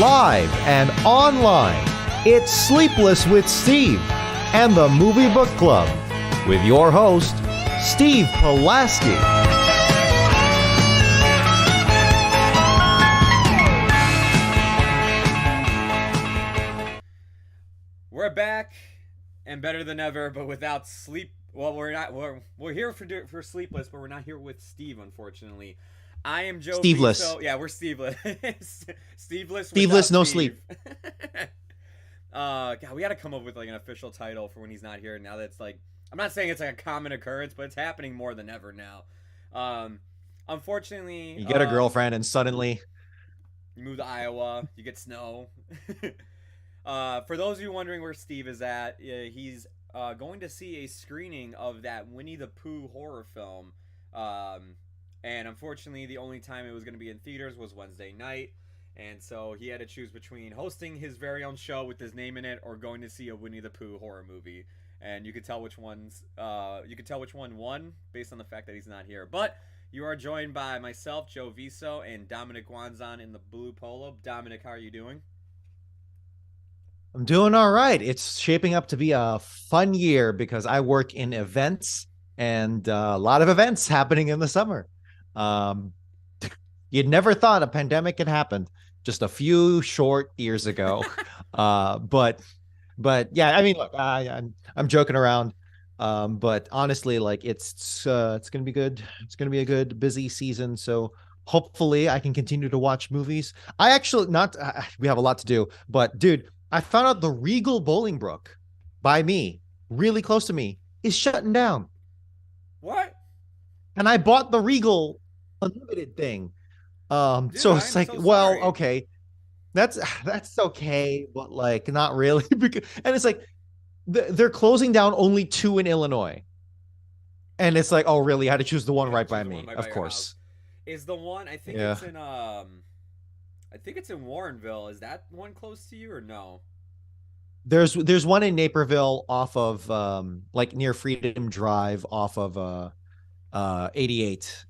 live and online. It's Sleepless with Steve and the Movie Book Club with your host, Steve Pulaski. We're back and better than ever, but without sleep. Well, we're not. We're here for Sleepless, but we're not here with Steve, unfortunately. I am Joe. Steveless. Viso. Yeah, we're Steveless. Steveless. Steveless, no Steve. sleep. God, we got to come up with like an official title for when he's not here. Now that's like, I'm not saying it's like a common occurrence, but it's happening more than ever now. Unfortunately, You get a girlfriend and suddenly you move to Iowa, you get snow. For those of you wondering where Steve is at, he's going to see a screening of that Winnie the Pooh horror film. And unfortunately, the only time it was going to be in theaters was Wednesday night. And so he had to choose between hosting his very own show with his name in it or going to see a Winnie the Pooh horror movie. And you could tell which one won based on the fact that he's not here. But you are joined by myself, Joe Viso, and Dominic Guanzon in the blue polo. Dominic, how are you doing? I'm doing all right. It's shaping up to be a fun year because I work in events and a lot of events happening in the summer. You'd never thought a pandemic had happened just a few short years ago. But yeah, I mean, look, I'm joking around. But honestly, like it's going to be good. It's going to be a good, busy season. So hopefully I can continue to watch movies. I actually we have a lot to do, but dude, I found out the Regal Bolingbrook by me, really close to me, is shutting down. What? And I bought the Regal Unlimited thing. Dude, so it's like, so well, sorry. okay, that's okay, but like not really. And it's like they're closing down only 2 in Illinois, and it's like, oh really? I had to choose the one right by me, of course. Is the one I think it's in I think it's in Warrenville. Is that one close to you or no? There's one in Naperville off of like near Freedom Drive off of 88.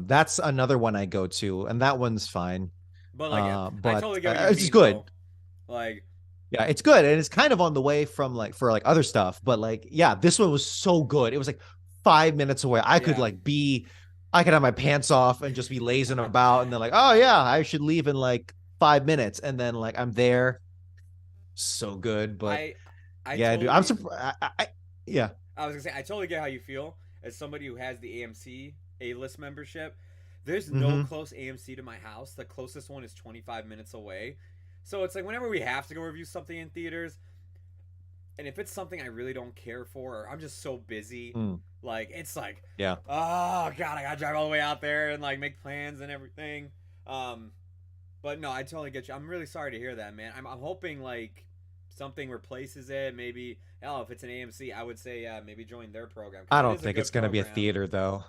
That's another one I go to, and that one's fine. But like, I totally get what you it's mean, good. though. Like, yeah, it's good, and it's kind of on the way from like for like other stuff. But like, yeah, this one was so good. It was like 5 minutes away. I could have my pants off and just be lazing about, and then like, oh yeah, I should leave in like 5 minutes, and then like I'm there. So good, but yeah, dude, I'm surprised. Yeah, I was gonna say I totally get how you feel as somebody who has the AMC A-list membership. There's no close AMC to my house. The closest one is 25 minutes away. So it's like whenever we have to go review something in theaters, and if it's something I really don't care for, or I'm just so busy, like it's like, yeah, oh god, I gotta drive all the way out there and like make plans and everything. But no, I totally get you. I'm really sorry to hear that, man. I'm hoping like something replaces it. Maybe if it's an AMC, I would say maybe join their program. I don't think it's going to be a theater though.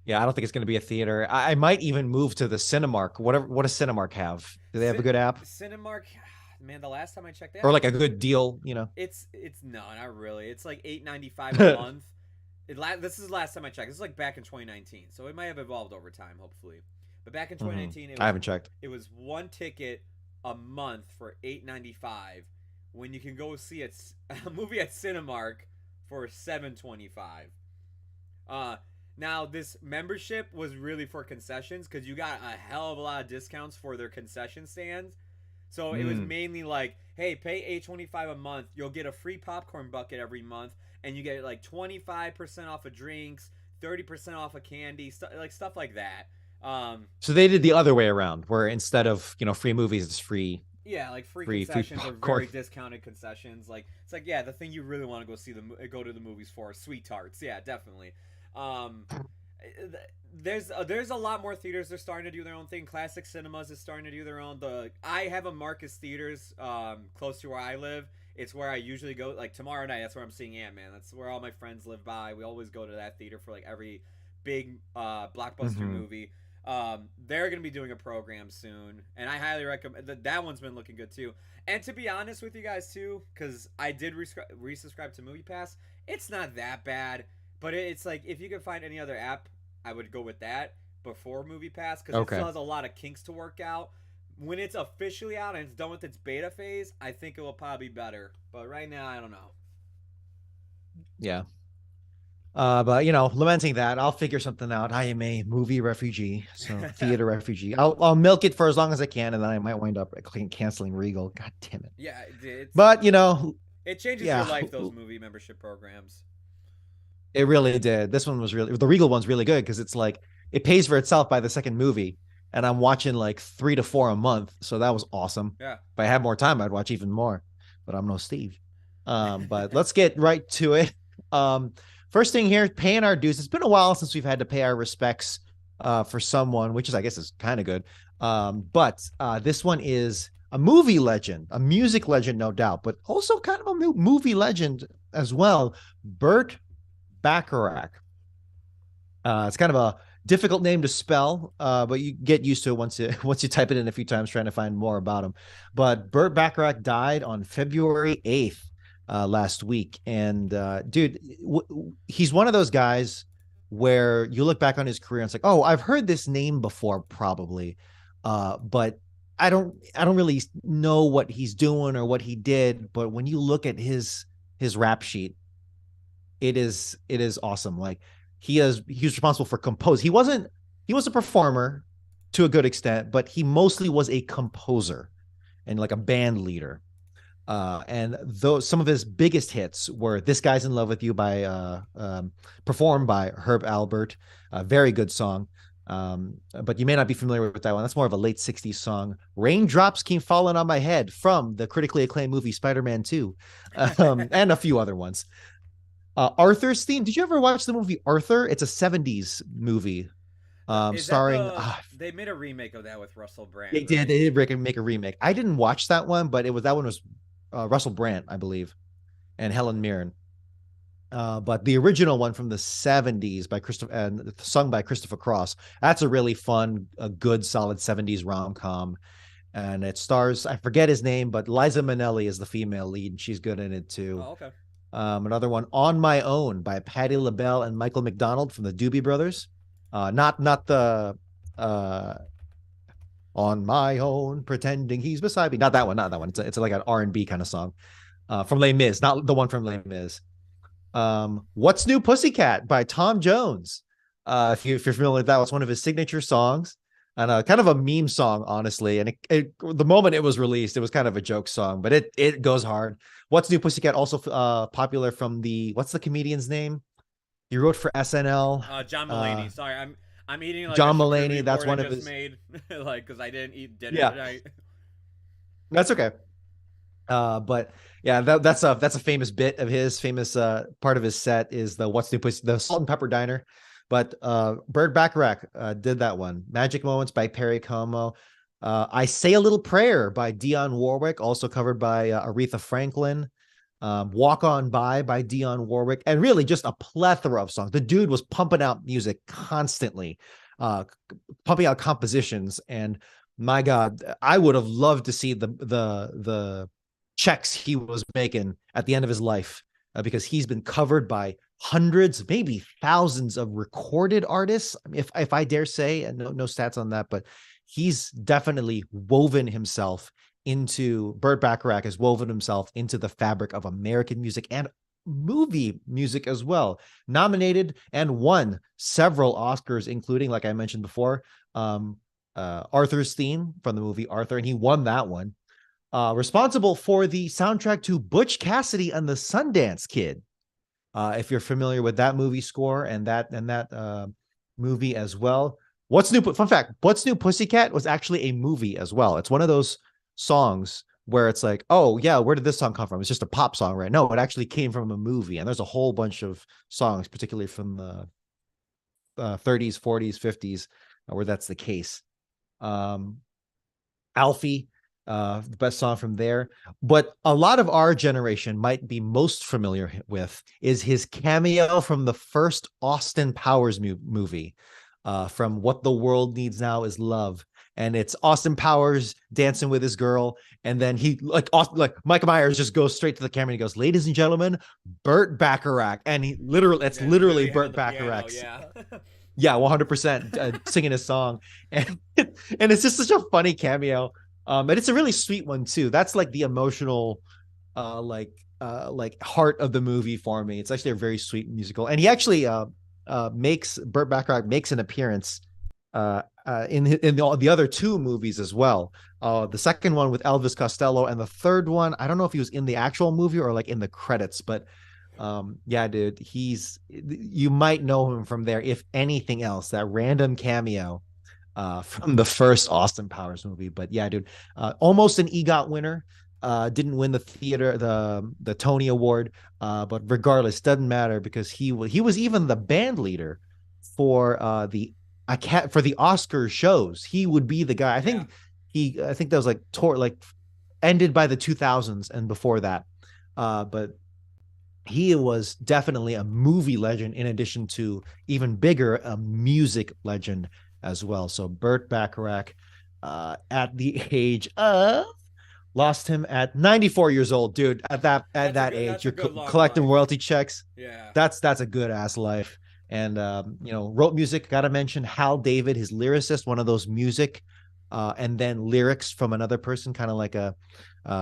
Yeah, I don't think it's going to be a theater. I might even move to the Cinemark. What does Cinemark have? Do they have a good app? Cinemark, man. The last time I checked, or like a good deal, you know? It's no, not really. It's like $8.95 a month. This is the last time I checked. This is like back in 2019, so it might have evolved over time, hopefully. But back in 2019, I haven't checked. It was one ticket a month for $8.95, when you can go see a movie at Cinemark for $7.25. Now this membership was really for concessions because you got a hell of a lot of discounts for their concession stands. So it was mainly like, hey, pay $8.25 a month, you'll get a free popcorn bucket every month, and you get like 25% off of drinks, 30% off of candy, stuff like that. So they did the other way around, where instead of free movies, it's free. Yeah, like free concessions or very discounted concessions. Like it's like, yeah, the thing you really want to go to the movies for, sweet tarts. Yeah, definitely. There's a lot more theaters. They're starting to do their own thing. Classic Cinemas is starting to do their own. I have a Marcus Theaters close to where I live. It's where I usually go. Like tomorrow night, that's where I'm seeing Ant-Man. That's where all my friends live by. We always go to that theater for like every big blockbuster movie. They're going to be doing a program soon, and I highly recommend that one's been looking good too. And to be honest with you guys too, because I did resubscribe to MoviePass, it's not that bad, but it's like if you could find any other app, I would go with that before MoviePass because it still has a lot of kinks to work out. when it's officially out and it's done with its beta phase, I think it will probably be better. But right now, I don't know. Yeah. But lamenting that, I'll figure something out. I am a movie refugee, so theater refugee. I'll milk it for as long as I can, and then I might wind up canceling Regal. God damn it! Yeah, But it changes your yeah, life. Those movie membership programs. it really did. This one was really the Regal one's really good because it's like it pays for itself by the second movie, and I'm watching like 3 to 4 a month, so that was awesome. Yeah. If I had more time, I'd watch even more, but I'm no Steve. But let's get right to it. Um, First thing here, paying our dues. It's been a while since we've had to pay our respects for someone, which is, I guess, is kind of good. But this one is a movie legend, a music legend, no doubt, but also kind of a movie legend as well. Burt Bacharach. It's kind of a difficult name to spell, but you get used to it once you type it in a few times trying to find more about him. But Burt Bacharach died on February 8th last week, and dude, he's one of those guys where you look back on his career and it's like, oh, I've heard this name before, probably, but I don't really know what he's doing or what he did. But when you look at his rap sheet, it is awesome. Like he's responsible for compose. He was a performer to a good extent, but he mostly was a composer and like a band leader. And those some of his biggest hits were "This Guy's in Love with You" by performed by Herb Alpert, a very good song. But you may not be familiar with that one. That's more of a late '60s song. "Raindrops Keep Falling on My Head" from the critically acclaimed movie Spider-Man 2, and a few other ones. Arthur's Theme. Did you ever watch the movie Arthur? It's a '70s movie, Is that starring. they made a remake of that with Russell Brand, They did. right? They did make a remake. I didn't watch that one, but that one was Russell Brand, I believe, and Helen Mirren. But the original one from the '70s by Christopher and sung by Christopher Cross. That's a really fun, a good, solid '70s rom com, and it stars, I forget his name, but Liza Minnelli is the female lead, and she's good in it too. Oh, okay. Another one, "On My Own" by Patti LaBelle and Michael McDonald from the Doobie Brothers. Not the "On My Own, Pretending He's Beside Me." Not that one. Not that one. It's like an R&B kind of song from Les Mis, not the one from Les Mis. "What's New Pussycat" by Tom Jones. If you're familiar with that, it's one of his signature songs, and kind of a meme song, honestly. And the moment it was released, it was kind of a joke song, but it goes hard. "What's New Pussycat" also popular from what's the comedian's name? He wrote for SNL. John Mulaney. Sorry, I'm eating like John a Mulaney. charcuterie That's board one I of just his. made, like because I didn't eat dinner Yeah, tonight. that's okay. But yeah, that's a famous bit of his. Famous part of his set is the "What's New Pussy," the Salt and Pepper Diner. But Burt Bacharach did that one. "Magic Moments" by Perry Como. "I Say a Little Prayer" by Dionne Warwick, also covered by Aretha Franklin. "Walk On By" by Dionne Warwick, and really just a plethora of songs. The dude was pumping out music constantly, uh, pumping out compositions, and my God, I would have loved to see the checks he was making at the end of his life, because he's been covered by hundreds, maybe thousands of recorded artists. I mean, if I dare say, and no stats on that, but he's definitely woven himself into Burt Bacharach has woven himself into the fabric of American music and movie music as well. Nominated and won several Oscars, including, like I mentioned before, Arthur's Theme from the movie Arthur, and he won that one. Responsible for the soundtrack to Butch Cassidy and the Sundance Kid. If you're familiar with that movie score and that movie as well. Fun fact, "What's New Pussycat" was actually a movie as well. It's one of those songs where it's like, oh yeah, where did this song come from? It's just a pop song, right? No, it actually came from a movie, and there's a whole bunch of songs, particularly from the 30s, 40s, 50s, where that's the case. "Alfie," the best song from there. But a lot of our generation might be most familiar with is his cameo from the first Austin Powers movie, from "What the World Needs Now Is Love." And it's Austin Powers dancing with his girl, and then he like Mike Myers just goes straight to the camera and he goes, "Ladies and gentlemen, Burt Bacharach," and it's literally Burt Bacharach. Yeah. Yeah, 100% singing his song, and and it's just such a funny cameo. And it's a really sweet one too. That's like the emotional, like heart of the movie for me. It's actually a very sweet musical, and he actually makes Burt Bacharach makes an appearance in the other two movies as well. The second one with Elvis Costello, and the third one, I don't know if he was in the actual movie or like in the credits, but yeah, dude, you might know him from there, if anything else, that random cameo from the first Austin Powers movie. But yeah, dude, almost an EGOT winner. Didn't win the Tony Award, but regardless, doesn't matter because he was even the band leader for for the Oscar shows. He would be the guy. I think that was like ended by the 2000s and before that. But he was definitely a movie legend in addition to even bigger a music legend as well. So Burt Bacharach, at the age of lost him at 94 years old, dude. At that age, you're collecting life. royalty checks. Yeah. That's a good ass life. And wrote music. Got to mention Hal David, his lyricist, one of those music, and then lyrics from another person, kind of like a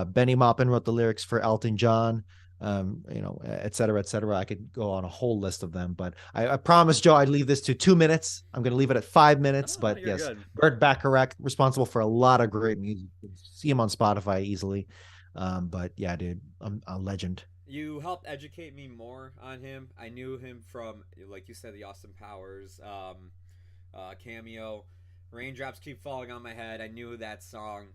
Benny Maupin wrote the lyrics for Elton John. Et cetera, et cetera. I could go on a whole list of them, but I promised Joe I'd leave this to 2 minutes. I'm going to leave it at 5 minutes, but yes, good. Burt Bacharach, responsible for a lot of great music. See him on Spotify easily. But yeah, dude, I'm a legend. You helped educate me more on him. I knew him from, like you said, the Austin Powers cameo. Raindrops Keep Falling on My Head. I knew that song.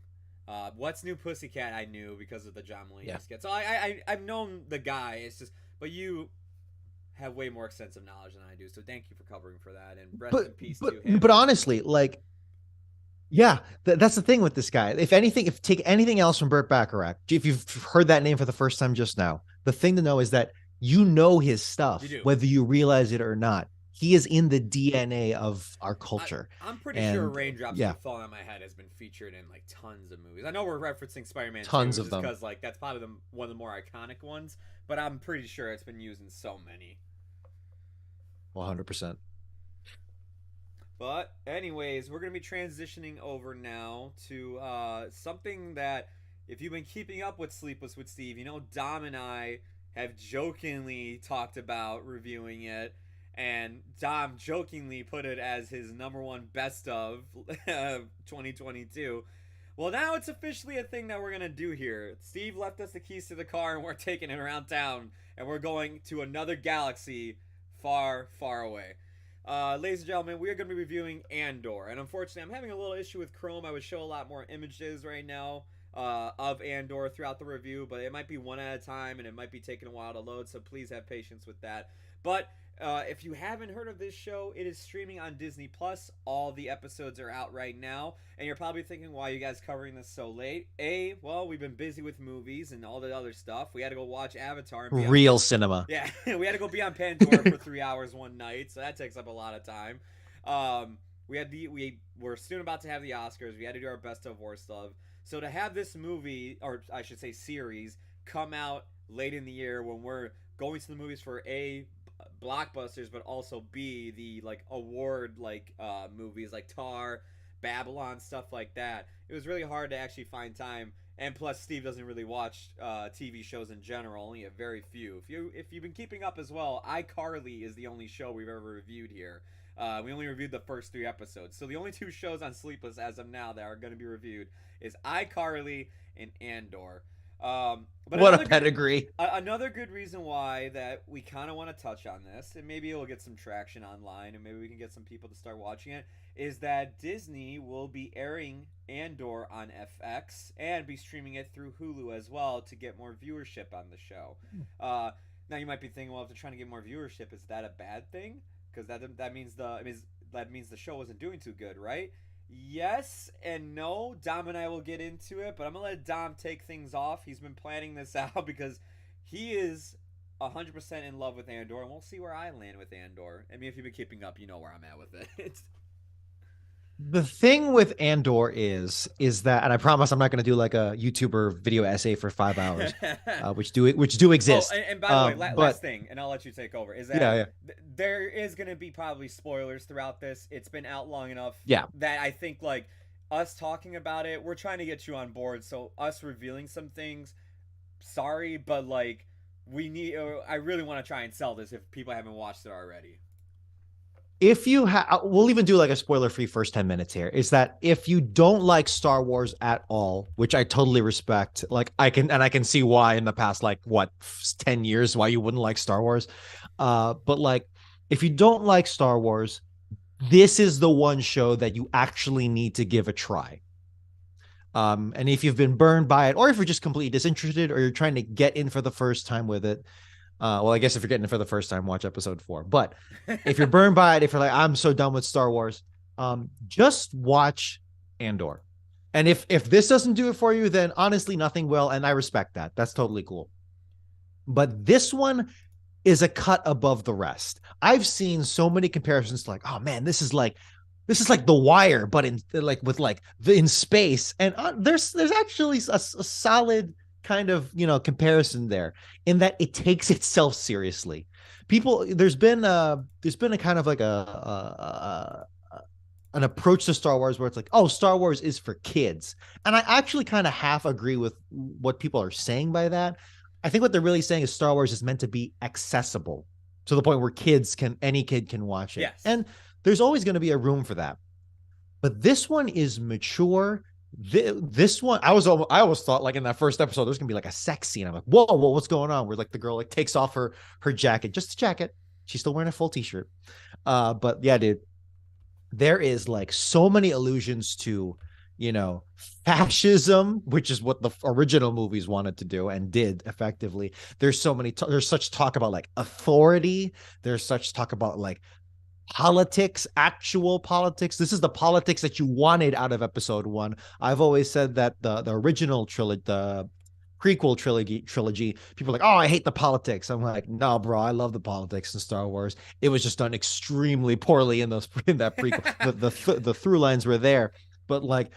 What's New Pussycat? I knew because of the John Mulaney skit. So I've known the guy. It's just, but you have way more extensive knowledge than I do. So thank you for covering for that, and rest in peace to him. But honestly, like, yeah, that's the thing with this guy. If take anything else from Burt Bacharach, if you've heard that name for the first time just now, the thing to know is that you know his stuff, whether you realize it or not. He is in the DNA of our culture. I'm pretty sure Raindrops Keep Falling on My Head has been featured in like tons of movies. I know we're referencing Spider-Man 2, tons of them, because like that's probably one of the more iconic ones. But I'm pretty sure it's been used in so many. 100%. But anyways, we're gonna be transitioning over now to something that, if you've been keeping up with Sleepless with Steve, you know Dom and I have jokingly talked about reviewing it. And Dom jokingly put it as his #1 best of 2022. Well, now it's officially a thing that we're going to do here. Steve left us the keys to the car, and we're taking it around town. And we're going to another galaxy far, far away. Ladies and gentlemen, we are going to be reviewing Andor. And unfortunately, I'm having a little issue with Chrome. I would show a lot more images right now of Andor throughout the review. But it might be one at a time, and it might be taking a while to load. So please have patience with that. But if you haven't heard of this show, it is streaming on Disney Plus. All the episodes are out right now, and you're probably thinking, why are you guys covering this so late? Well, we've been busy with movies and all the other stuff. We had to go watch Avatar. And Real cinema. Yeah, we had to go be on Pandora for 3 hours one night, so that takes up a lot of time. We were soon about to have the Oscars. We had to do our best of worst of. So to have this movie, or I should say series, come out late in the year when we're going to the movies for blockbusters, but also B, the like award movies like Tar, Babylon, stuff like that. It was really hard to actually find time, and plus Steve doesn't really watch TV shows in general, only a very few. If you've been keeping up as well, iCarly is the only show we've ever reviewed here. We only reviewed the first 3 episodes, so the only 2 shows on Sleepless as of now that are going to be reviewed is iCarly and Andor. But what a pedigree. Another good reason why that we kind of want to touch on this, and maybe it'll get some traction online, and maybe we can get some people to start watching it, is that Disney will be airing Andor on FX and be streaming it through Hulu as well to get more viewership on the show. Now you might be thinking, well, if they're trying to get more viewership, is that a bad thing? Because that means the show isn't doing too good, right? Yes and no. Dom and I will get into it, but I'm going to let Dom take things off. He's been planning this out because he is 100% in love with Andor, and we'll see where I land with Andor. I mean, if you've been keeping up, you know where I'm at with it. The thing with Andor is that, and I promise I'm not going to do like a YouTuber video essay for 5 hours, which do exist. Oh, and by the way, last thing, and I'll let you take over, is that there is going to be probably spoilers throughout this. It's been out long enough that I think like us talking about it, we're trying to get you on board. So us revealing some things, sorry, but like we need. I really want to try and sell this if people haven't watched it already. If you have, we'll even do like a spoiler free first 10 minutes here, is that if you don't like Star Wars at all, which I totally respect, like I can see why in the past, like what, 10 years, why you wouldn't like Star Wars. But like, if you don't like Star Wars, this is the one show that you actually need to give a try. And if you've been burned by it, or if you're just completely disinterested, or you're trying to get in for the first time with it, well, I guess if you're getting it for the first time, watch episode 4. But if you're burned by it, if you're like, I'm so done with Star Wars, just watch Andor. And if this doesn't do it for you, then honestly, nothing will. And I respect that. That's totally cool. But this one is a cut above the rest. I've seen so many comparisons to like, oh man, this is like The Wire, but in like with like in space. And there's actually a solid kind of comparison there in that it takes itself seriously. People, there's been a kind of like a an approach to Star Wars where it's like, oh, Star Wars is for kids. And I actually kind of half agree with what people are saying by that. I think what they're really saying is Star Wars is meant to be accessible to the point where any kid can watch it. Yes. And there's always going to be a room for that. But this one is mature. This one, I always thought like in that first episode, there's gonna be like a sex scene. I'm like, whoa, what's going on? Where like the girl like takes off her jacket, just a jacket. She's still wearing a full t-shirt. But yeah, dude, there is like so many allusions to, fascism, which is what the original movies wanted to do and did effectively. There's such talk about like authority. There's such talk about like politics, actual politics. This is the politics that you wanted out of episode 1. I've always said that the original trilogy, the prequel trilogy, people are like, oh, I hate the politics. I'm like, no, bro, I love the politics in Star Wars. It was just done extremely poorly in that prequel. The through lines were there, but like,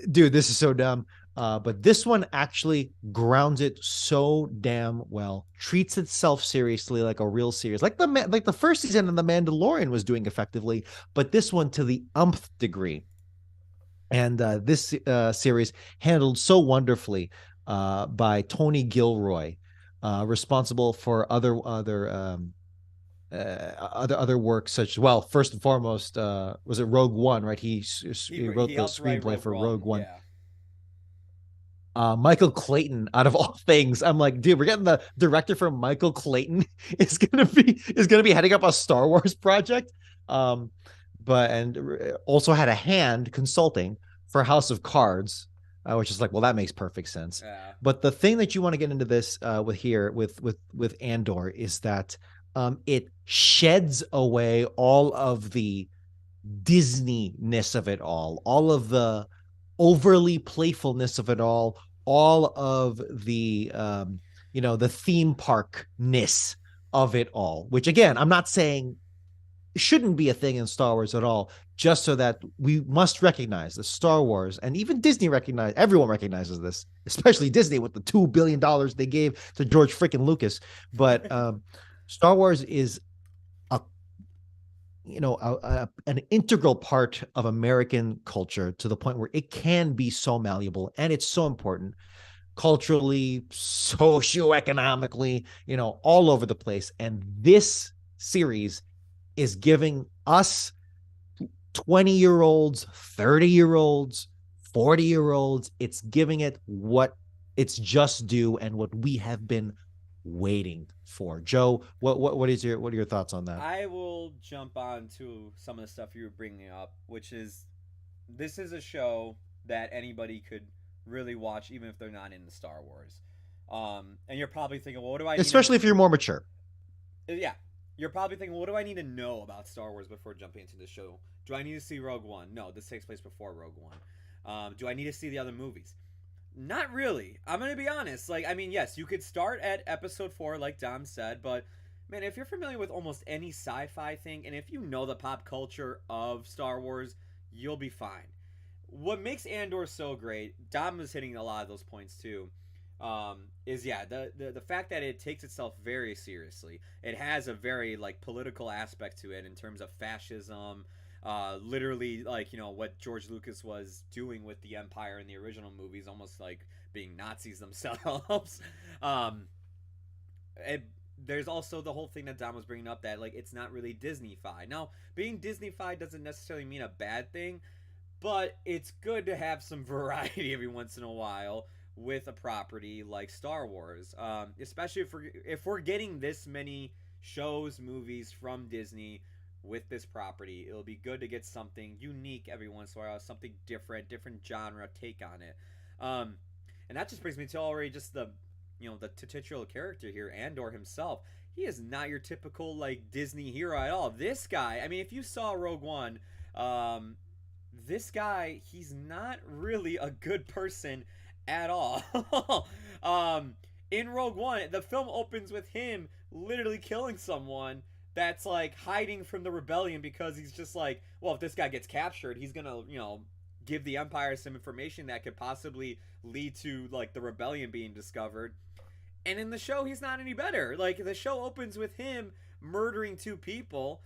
dude, this is so dumb. But this one actually grounds it so damn well, treats itself seriously like a real series, like the first season of The Mandalorian was doing effectively, but this one to the umpth degree. And this series handled so wonderfully by Tony Gilroy, responsible for other works such well. First and foremost, was it Rogue One? Right, he wrote He the helped write screenplay Rogue for One. Rogue One. Yeah. Michael Clayton, out of all things, I'm like, dude, we're getting the director from Michael Clayton is gonna be heading up a Star Wars project. Um, but and also had a hand consulting for House of Cards, which is like, well, that makes perfect sense. Yeah. But the thing that you want to get into this with Andor is that it sheds away all of the Disney-ness of it all of the overly playfulness of it all of the theme park-ness of it all, which again, I'm not saying shouldn't be a thing in Star Wars at all, just so that we must recognize that Star Wars, and even Disney everyone recognizes this, especially Disney with the $2 billion they gave to George freaking Lucas. But Star Wars is an integral part of American culture to the point where it can be so malleable, and it's so important culturally, socioeconomically, all over the place. And this series is giving us 20-year-olds, 30-year-olds, 40-year-olds, it's giving it what it's just due and what we have been waiting for. Joe, what are your thoughts on that? I will jump on to some of the stuff you were bringing up, which is this is a show that anybody could really watch, even if they're not into Star Wars. And you're probably thinking, well, what do I need especially if you're more mature? Yeah. You're probably thinking, what do I need to know about Star Wars before jumping into this show? Do I need to see Rogue One? No, this takes place before Rogue One. Do I need to see the other movies? Not really. I'm going to be honest. Like, I mean, yes, you could start at episode 4, like Dom said, but man, if you're familiar with almost any sci-fi thing, and if you know the pop culture of Star Wars, you'll be fine. What makes Andor so great, Dom was hitting a lot of those points too, is the fact that it takes itself very seriously. It has a very like political aspect to it in terms of fascism, Literally, like, what George Lucas was doing with the Empire in the original movies, almost like being Nazis themselves. um, it, there's also the whole thing that Dom was bringing up, that like it's not really Disney-fied. Now, being Disney-fied doesn't necessarily mean a bad thing, but it's good to have some variety every once in a while with a property like Star Wars, especially if we're getting this many shows, movies from Disney with this property. It'll be good to get something unique every once in a while, something different genre take on it. Um, and that just brings me to already just the titular character here, Andor himself. He is not your typical like Disney hero at all. This guy, I mean, if you saw Rogue One, um, this guy, he's not really a good person at all. um, in Rogue One, the film opens with him literally killing someone that's like hiding from the rebellion, because he's just like, well, if this guy gets captured, he's gonna, give the Empire some information that could possibly lead to like the rebellion being discovered. And in the show, he's not any better. Like, the show opens with him murdering two people,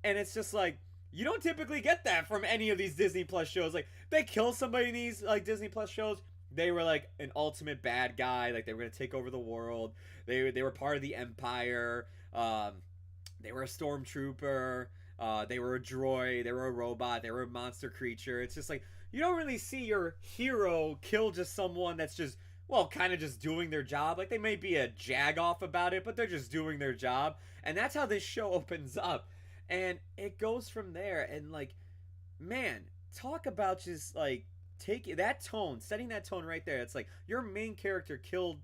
and it's just like, you don't typically get that from any of these Disney Plus shows. Like, they kill somebody in these like Disney Plus shows, they were like an ultimate bad guy. Like, they were gonna take over the world. They were part of the Empire. They were a stormtrooper. They were a droid. They were a robot. They were a monster creature. It's just like, you don't really see your hero kill just someone that's just, well, kind of just doing their job. Like, they may be a jag-off about it, but they're just doing their job. And that's how this show opens up. And it goes from there. And, like, man, talk about just, like, taking that tone, setting that tone right there. It's like, your main character killed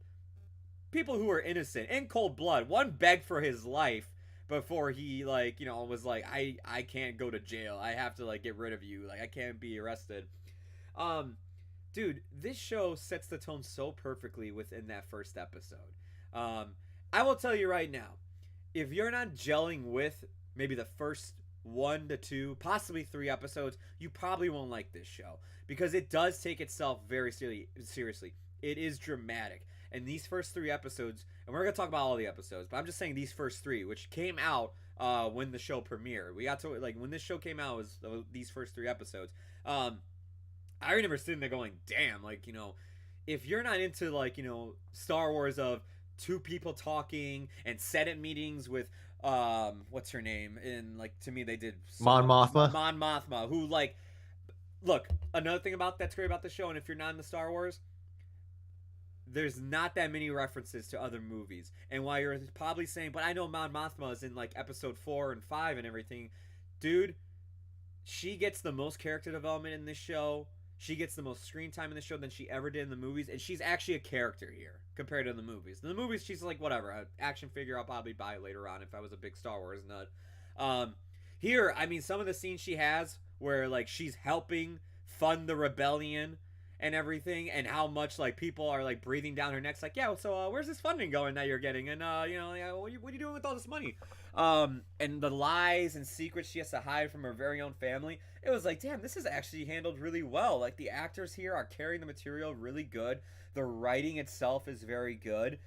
people who were innocent in cold blood. One begged for his life before he, like, was like, I can't go to jail. I have to, like, get rid of you. Like, I can't be arrested. Dude, this show sets the tone so perfectly within that first episode. I will tell you right now, if you're not gelling with maybe the first 1 to 2, possibly 3 episodes, you probably won't like this show, because it does take itself very seriously. It is dramatic. And these first 3 episodes, and we're going to talk about all the episodes, but I'm just saying these first 3, which came out when the show premiered. We got to, like, when this show came out, was these first 3 episodes. I remember sitting there going, damn, like, if you're not into, like, Star Wars of 2 people talking and Senate meetings with, what's her name? And, like, to me, they did Mon Mothma. Mon Mothma, who, like, look, another thing that's great about the show, and if you're not into Star Wars, there's not that many references to other movies. And while you're probably saying, but I know Mon Mothma is in, like, episode 4 and 5 and everything, dude, she gets the most character development in this show. She gets the most screen time in the show than she ever did in the movies, and she's actually a character here compared to the movies. In the movies, she's like, whatever, an action figure. I'll probably buy it later on if I was a big Star Wars nut. Here, I mean, some of the scenes she has where, like, she's helping fund the rebellion and everything, and how much, like, people are, like, breathing down her necks, like, yeah, so where's this funding going that you're getting, and what are you doing with all this money? And the lies and secrets she has to hide from her very own family. It was like, damn, this is actually handled really well. Like, the actors here are carrying the material really good. The writing itself is very good.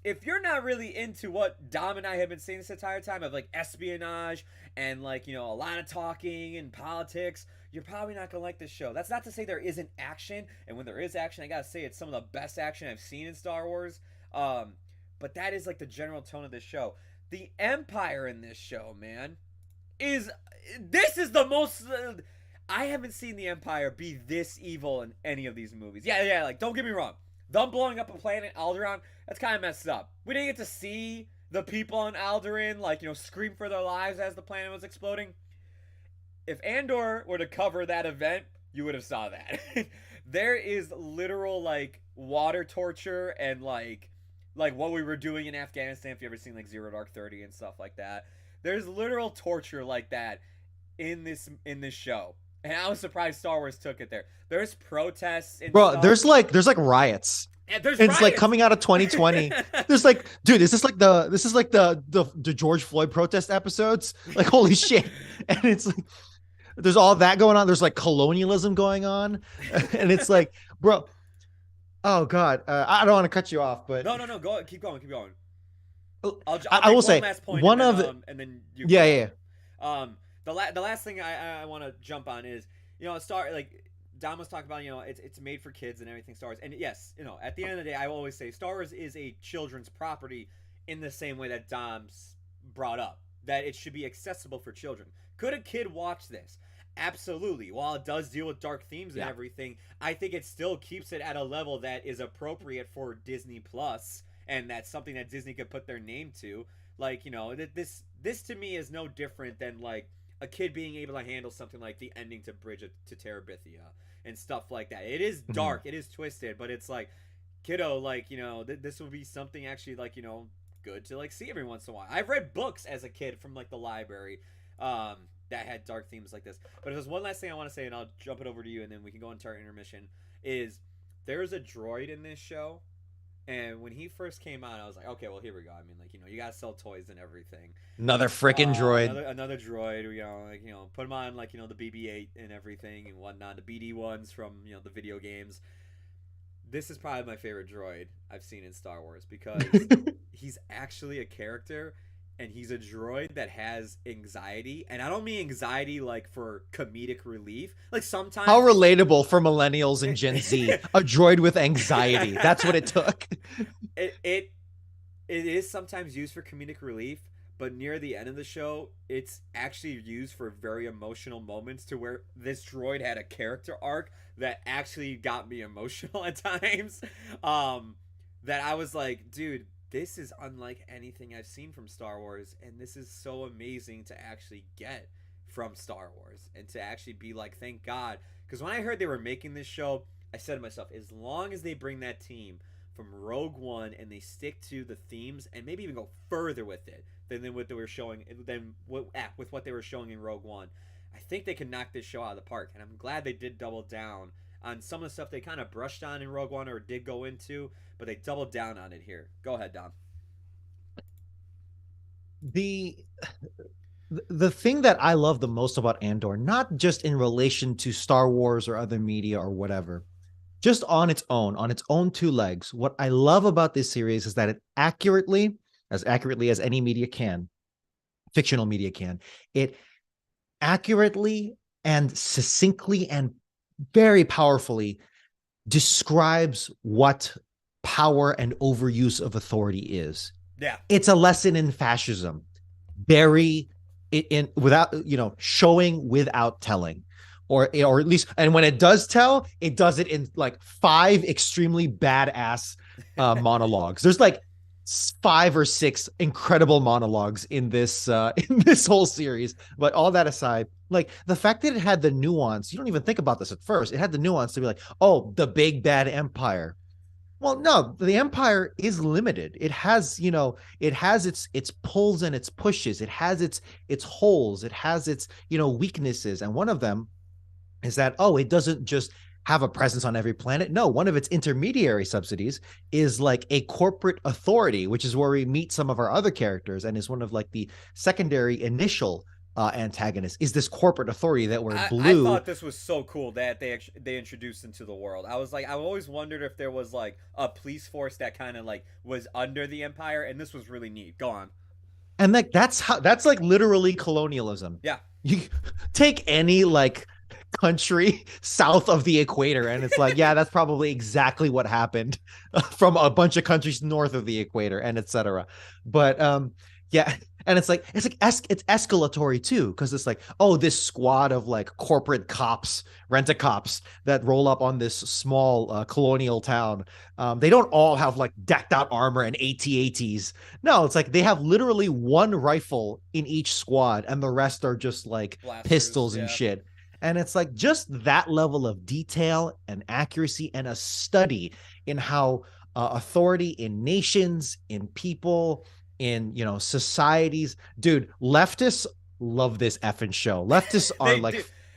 If you're not really into what Dom and I have been saying this entire time, of like espionage and, like, a lot of talking and politics, you're probably not gonna like this show. That's not to say there isn't action, and when there is action, I gotta say it's some of the best action I've seen in Star Wars. But that is like the general tone of this show. The Empire in this show, man, this is the most. I haven't seen the Empire be this evil in any of these movies. Yeah, like, don't get me wrong. Them blowing up a planet, Alderaan, that's kind of messed up. We didn't get to see the people on Alderaan, like, scream for their lives as the planet was exploding. If Andor were to cover that event, you would have saw that. There is literal, like, water torture and, like what we were doing in Afghanistan, if you ever seen, like, Zero Dark 30 and stuff like that. There's literal torture like that in this show. And I was surprised Star Wars took it there. There's protests and Bro, stuff. there's like riots. And there's it's riots. Like coming out of 2020. There's like, dude, is this like the George Floyd protest episodes? Like, holy shit. And it's like, there's all that going on. There's like colonialism going on. And it's like, bro, oh God, I don't want to cut you off, but no, go keep going. I will say last point one and of then, and then you yeah. The last thing I want to jump on is, Star, like Dom was talking about, it's made for kids and everything. Star Wars, and yes, at the end of the day, I will always say Star Wars is a children's property in the same way that Dom's brought up, that it should be accessible for children. Could a kid watch this? Absolutely. While it does deal with dark themes and everything, I think it still keeps it at a level that is appropriate for Disney Plus, and that's something that Disney could put their name to. Like, this to me is no different than like a kid being able to handle something like the ending to Bridge to Terabithia and stuff like that. It is dark, it is twisted, but it's like, kiddo, like, this would be something actually, like, good to like see every once in a while. I've read books as a kid from like the library that had dark themes like this. But there's one last thing I want to say, and I'll jump it over to you, and then we can go into our intermission. Is there's a droid in this show, and when he first came out, I was like, okay, well, here we go. I mean, like, you gotta sell toys and everything. Another freaking droid. Another droid. Put him on, like, the BB-8 and everything and whatnot, the BD ones from the video games. This is probably my favorite droid I've seen in Star Wars, because he's actually a character, and he's a droid that has anxiety. And I don't mean anxiety like for comedic relief. Like sometimes, how relatable for millennials and Gen Z, a droid with anxiety. That's what it took. It is sometimes used for comedic relief, but near the end of the show, it's actually used for very emotional moments, to where this droid had a character arc that actually got me emotional at times. That I was like, dude, this is unlike anything I've seen from Star Wars, and this is so amazing to actually get from Star Wars, and to actually be like, thank God. Because when I heard they were making this show, I said to myself, as long as they bring that team from Rogue One and they stick to the themes and maybe even go further with it than what they were showing, with what they were showing in Rogue One, I think they can knock this show out of the park. And I'm glad they did double down on some of the stuff they kind of brushed on in Rogue One, or did go into, but they doubled down on it here. Go ahead, Dom. The thing that I love the most about Andor, not just in relation to Star Wars or other media or whatever, just on its own two legs, what I love about this series is that it accurately as any media can, fictional media can, it accurately and succinctly and very powerfully describes what power and overuse of authority is. Yeah. It's a lesson in fascism, very in without showing without telling, or at least, and when it does tell, it does it in like 5 extremely badass monologues. There's like 5 or 6 incredible monologues in this whole series. But all that aside, like the fact that it had the nuance, you don't even think about this at first. It had the nuance to be like, oh, the big bad empire. Well, no, the empire is limited. It has, it has its pulls and its pushes. It has its holes. It has its, weaknesses. And one of them is that, it doesn't just have a presence on every planet. No, one of its intermediary subsidies is like a corporate authority, which is where we meet some of our other characters, and is one of like the secondary initial antagonist, is this corporate authority that were Blue. I thought this was so cool that they introduced into the world. I was like, I always wondered if there was like a police force that kind of like was under the empire, and this was really neat. Go on. And like that's like literally colonialism. Yeah. You take any like country south of the equator, and it's like, yeah, that's probably exactly what happened from a bunch of countries north of the equator, and etc. But yeah, and it's escalatory too, because it's like, this squad of like corporate cops, rent-a-cops that roll up on this small colonial town. They don't all have like decked out armor and AT-ATs. No, it's like they have literally one rifle in each squad, and the rest are just like blasters, pistols and shit. And it's like just that level of detail and accuracy, and a study in how authority in nations, in people, in societies. Dude, leftists love this effing show. Leftists are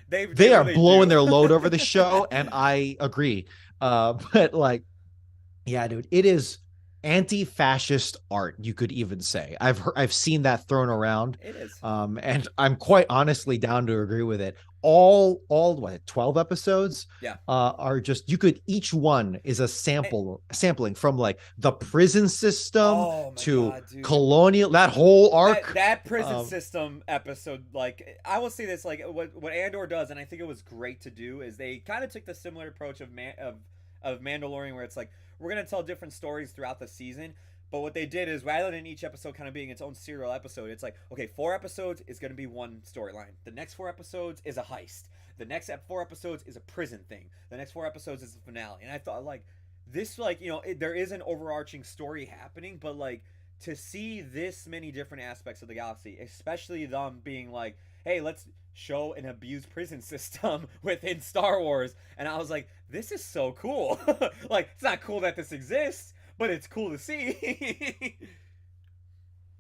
they are blowing their load over the show, and I agree. But like, yeah, dude, it is anti-fascist art, you could even say. I've seen that thrown around, It is. and I'm quite honestly down to agree with it. All what 12 episodes Yeah. are just, you could, each one is a sampling from like the prison system Oh my to god, dude. colonial, that whole arc. That prison system episode, like, I will say this, like, what Andor does, and I think it was great to do, is they kind of took the similar approach of Mandalorian, where it's like, we're gonna tell different stories throughout the season. But what they did is, rather than each episode kind of being its own serial episode, it's like, okay, 4 episodes is going to be one storyline. The next 4 episodes is a heist. The next 4 episodes is a prison thing. The next 4 episodes is a finale. And I thought, like, this, like, you know, there is an overarching story happening, but, like, to see this many different aspects of the galaxy, especially them being like, hey, let's show an abused prison system within Star Wars. And I was like, this is so cool. Like, it's not cool that this exists, but it's cool to see.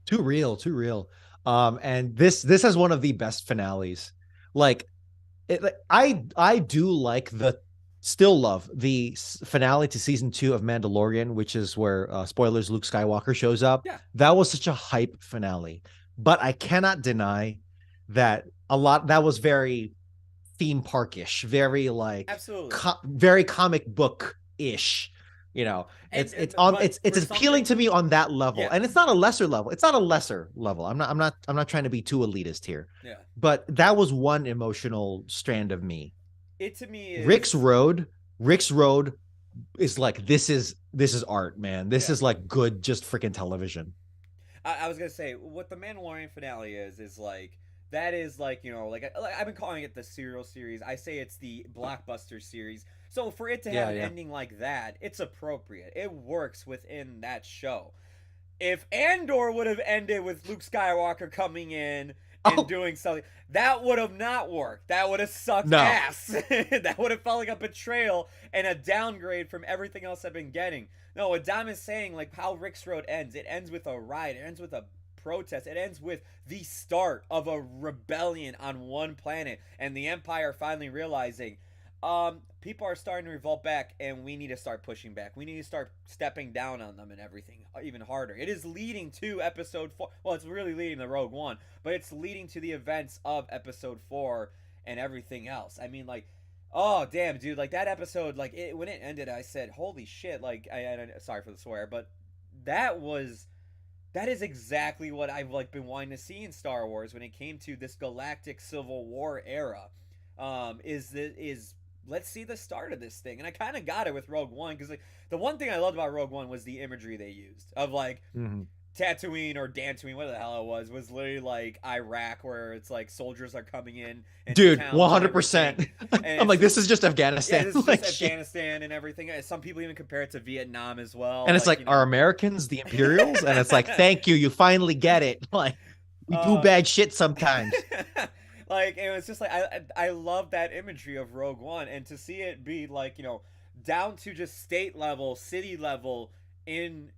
Too real, too real. And this has one of the best finales. Like, I do like still love the finale to season 2 of Mandalorian, which is where spoilers, Luke Skywalker shows up. Yeah. That was such a hype finale, but I cannot deny that that was very theme parkish, very like, absolutely, very comic book ish. You know, it's appealing to me on that level, yeah. And it's not a lesser level. It's not a lesser level. I'm not trying to be too elitist here. Yeah. But that was one emotional strand of me. It to me is Rick's Road is like, this is art, man. This is like good, just freaking television. I was gonna say, what the Mandalorian finale is like, that is like, you know, like I've been calling it the serial series. I say it's the blockbuster series. So for it to have an ending like that, it's appropriate. It works within that show. If Andor would have ended with Luke Skywalker coming in and doing something, that would have not worked. That would have sucked ass. That would have felt like a betrayal and a downgrade from everything else I've been getting. No, what Dom is saying, like how Rick's Road ends, it ends with a riot. It ends with a protest. It ends with the start of a rebellion on one planet, and the Empire finally realizing, people are starting to revolt back, and we need to start pushing back. We need to start stepping down on them and everything even harder. It is leading to episode 4. Well, it's really leading to Rogue One, but it's leading to the events of episode 4 and everything else. I mean, like, oh damn, dude, like that episode, like when it ended, I said, holy shit, like, I sorry for the swear, but that is exactly what I've like been wanting to see in Star Wars when it came to this galactic civil war era. Let's see the start of this thing. And I kind of got it with Rogue One, because like the one thing I loved about Rogue One was the imagery they used of like Tatooine or Dantooine, whatever the hell it was literally like Iraq, where it's like soldiers are coming in. Dude, 100%. I'm like, this is just Afghanistan. Yeah, this is like, just Afghanistan and everything. Some people even compare it to Vietnam as well. And it's like, you know, are Americans the Imperials? And it's like, thank you. You finally get it. Like, we do bad shit sometimes. Like, it was just like, I love that imagery of Rogue One, and to see it be like, you know, down to just state level, city level in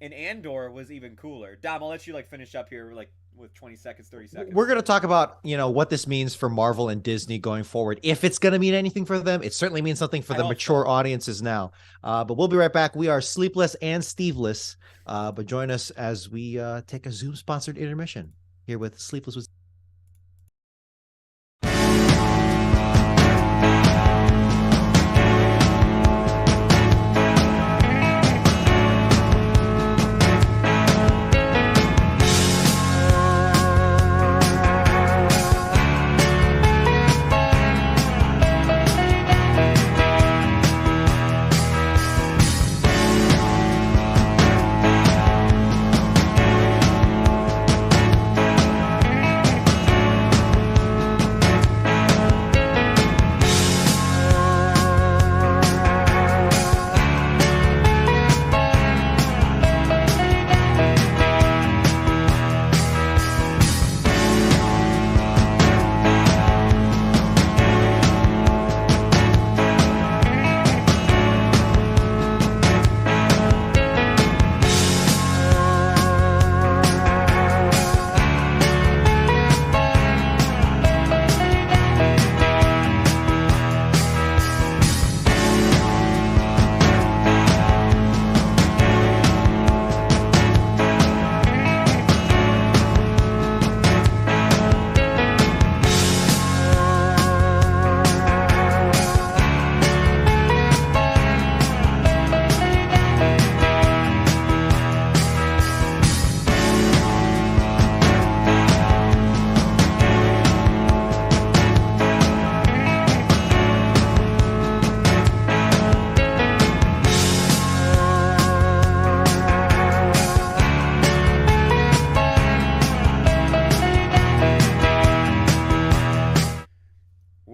Andor was even cooler. Dom, I'll let you like finish up here like with 20 seconds, 30 seconds. We're going to talk about, you know, what this means for Marvel and Disney going forward. If it's going to mean anything for them, it certainly means something for the mature audiences now. But we'll be right back. We are Sleepless and Steveless, but join us as we take a Zoom sponsored intermission here with Sleepless with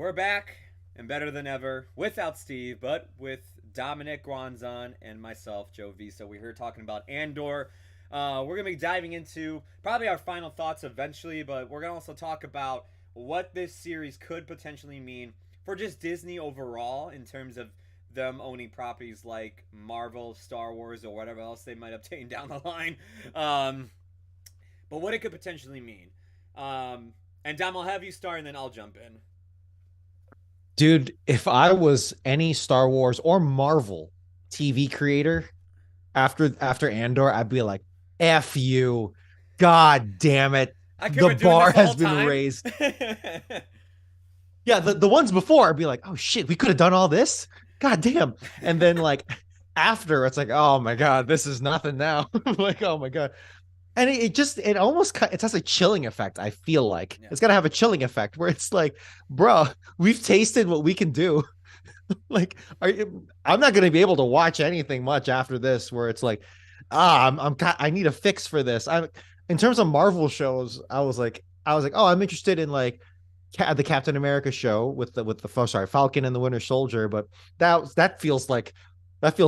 we're back and better than ever without Steve, but with Dominic Guanzon and myself, Joe Viso. We're here talking about Andor. We're going to be diving into probably our final thoughts eventually, but we're going to also talk about what this series could potentially mean for just Disney overall in terms of them owning properties like Marvel, Star Wars, or whatever else they might obtain down the line. But what it could potentially mean. And Dom, I'll have you start and then I'll jump in. Dude, if I was any Star Wars or Marvel TV creator after Andor, I'd be like, F you. God damn it. I could The have been doing bar this the has whole been time. raised. Yeah, the ones before I'd be like, oh shit, we could have done all this. God damn. And then like after it's like, oh my God, this is nothing now. Like, oh my God. And it almost it has a chilling effect. I feel like Yeah. it's gonna have a chilling effect where it's like, bro, we've tasted what we can do. Like, I'm not gonna be able to watch anything much after this. Where it's like, I need a fix for this. In terms of Marvel shows, I was like, oh, I'm interested in like the Captain America show with the Falcon and the Winter Soldier, but that feels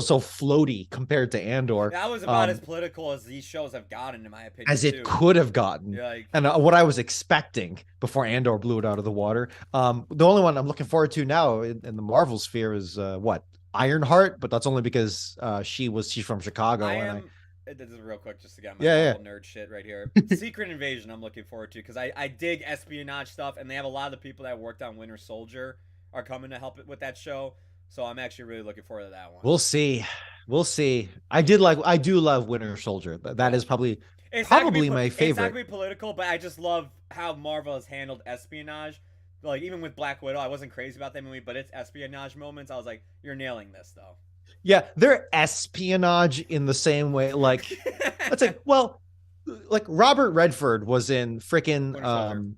so floaty compared to Andor. That was about as political as these shows have gotten, in my opinion, As it too. could have gotten. Yeah, like, And what I was expecting before Andor blew it out of the water. The only one I'm looking forward to now in the Marvel sphere is what, Ironheart, but that's only because she's from Chicago. I and am. This is real quick, just to get my Yeah, Marvel nerd shit right here. Secret Invasion, I'm looking forward to because I dig espionage stuff, and they have a lot of the people that worked on Winter Soldier are coming to help it with that show. So I'm actually really looking forward to that one. we'll see. We'll see. I do love Winter Soldier. That is probably my It's not favorite. gonna be political, but I just love how Marvel has handled espionage. Like even with Black Widow, I wasn't crazy about that movie, but its espionage moments, I was like, "You're nailing this, though." Yeah, they're espionage in the same way. Like, let's say, well, like Robert Redford was in freaking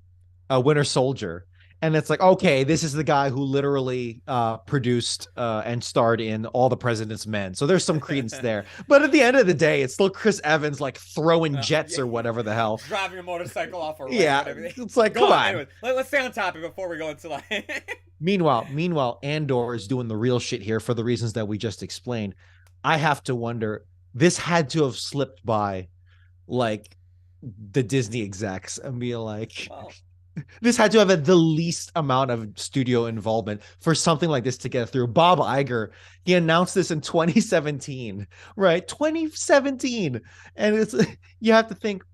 Winter Soldier, and it's like, okay, this is the guy who literally produced and starred in All the President's Men, so there's some credence there. But at the end of the day, it's still Chris Evans like throwing jets or whatever the hell, driving a motorcycle off a ramp. Yeah, it's like, come on. Anyways, let's stay on topic before we go into like. Meanwhile, Andor is doing the real shit here for the reasons that we just explained. I have to wonder, this had to have slipped by like the Disney execs and be like, Well, this had to have had the least amount of studio involvement for something like this to get through. Bob Iger, he announced this in 2017, right? 2017. And it's, you have to think,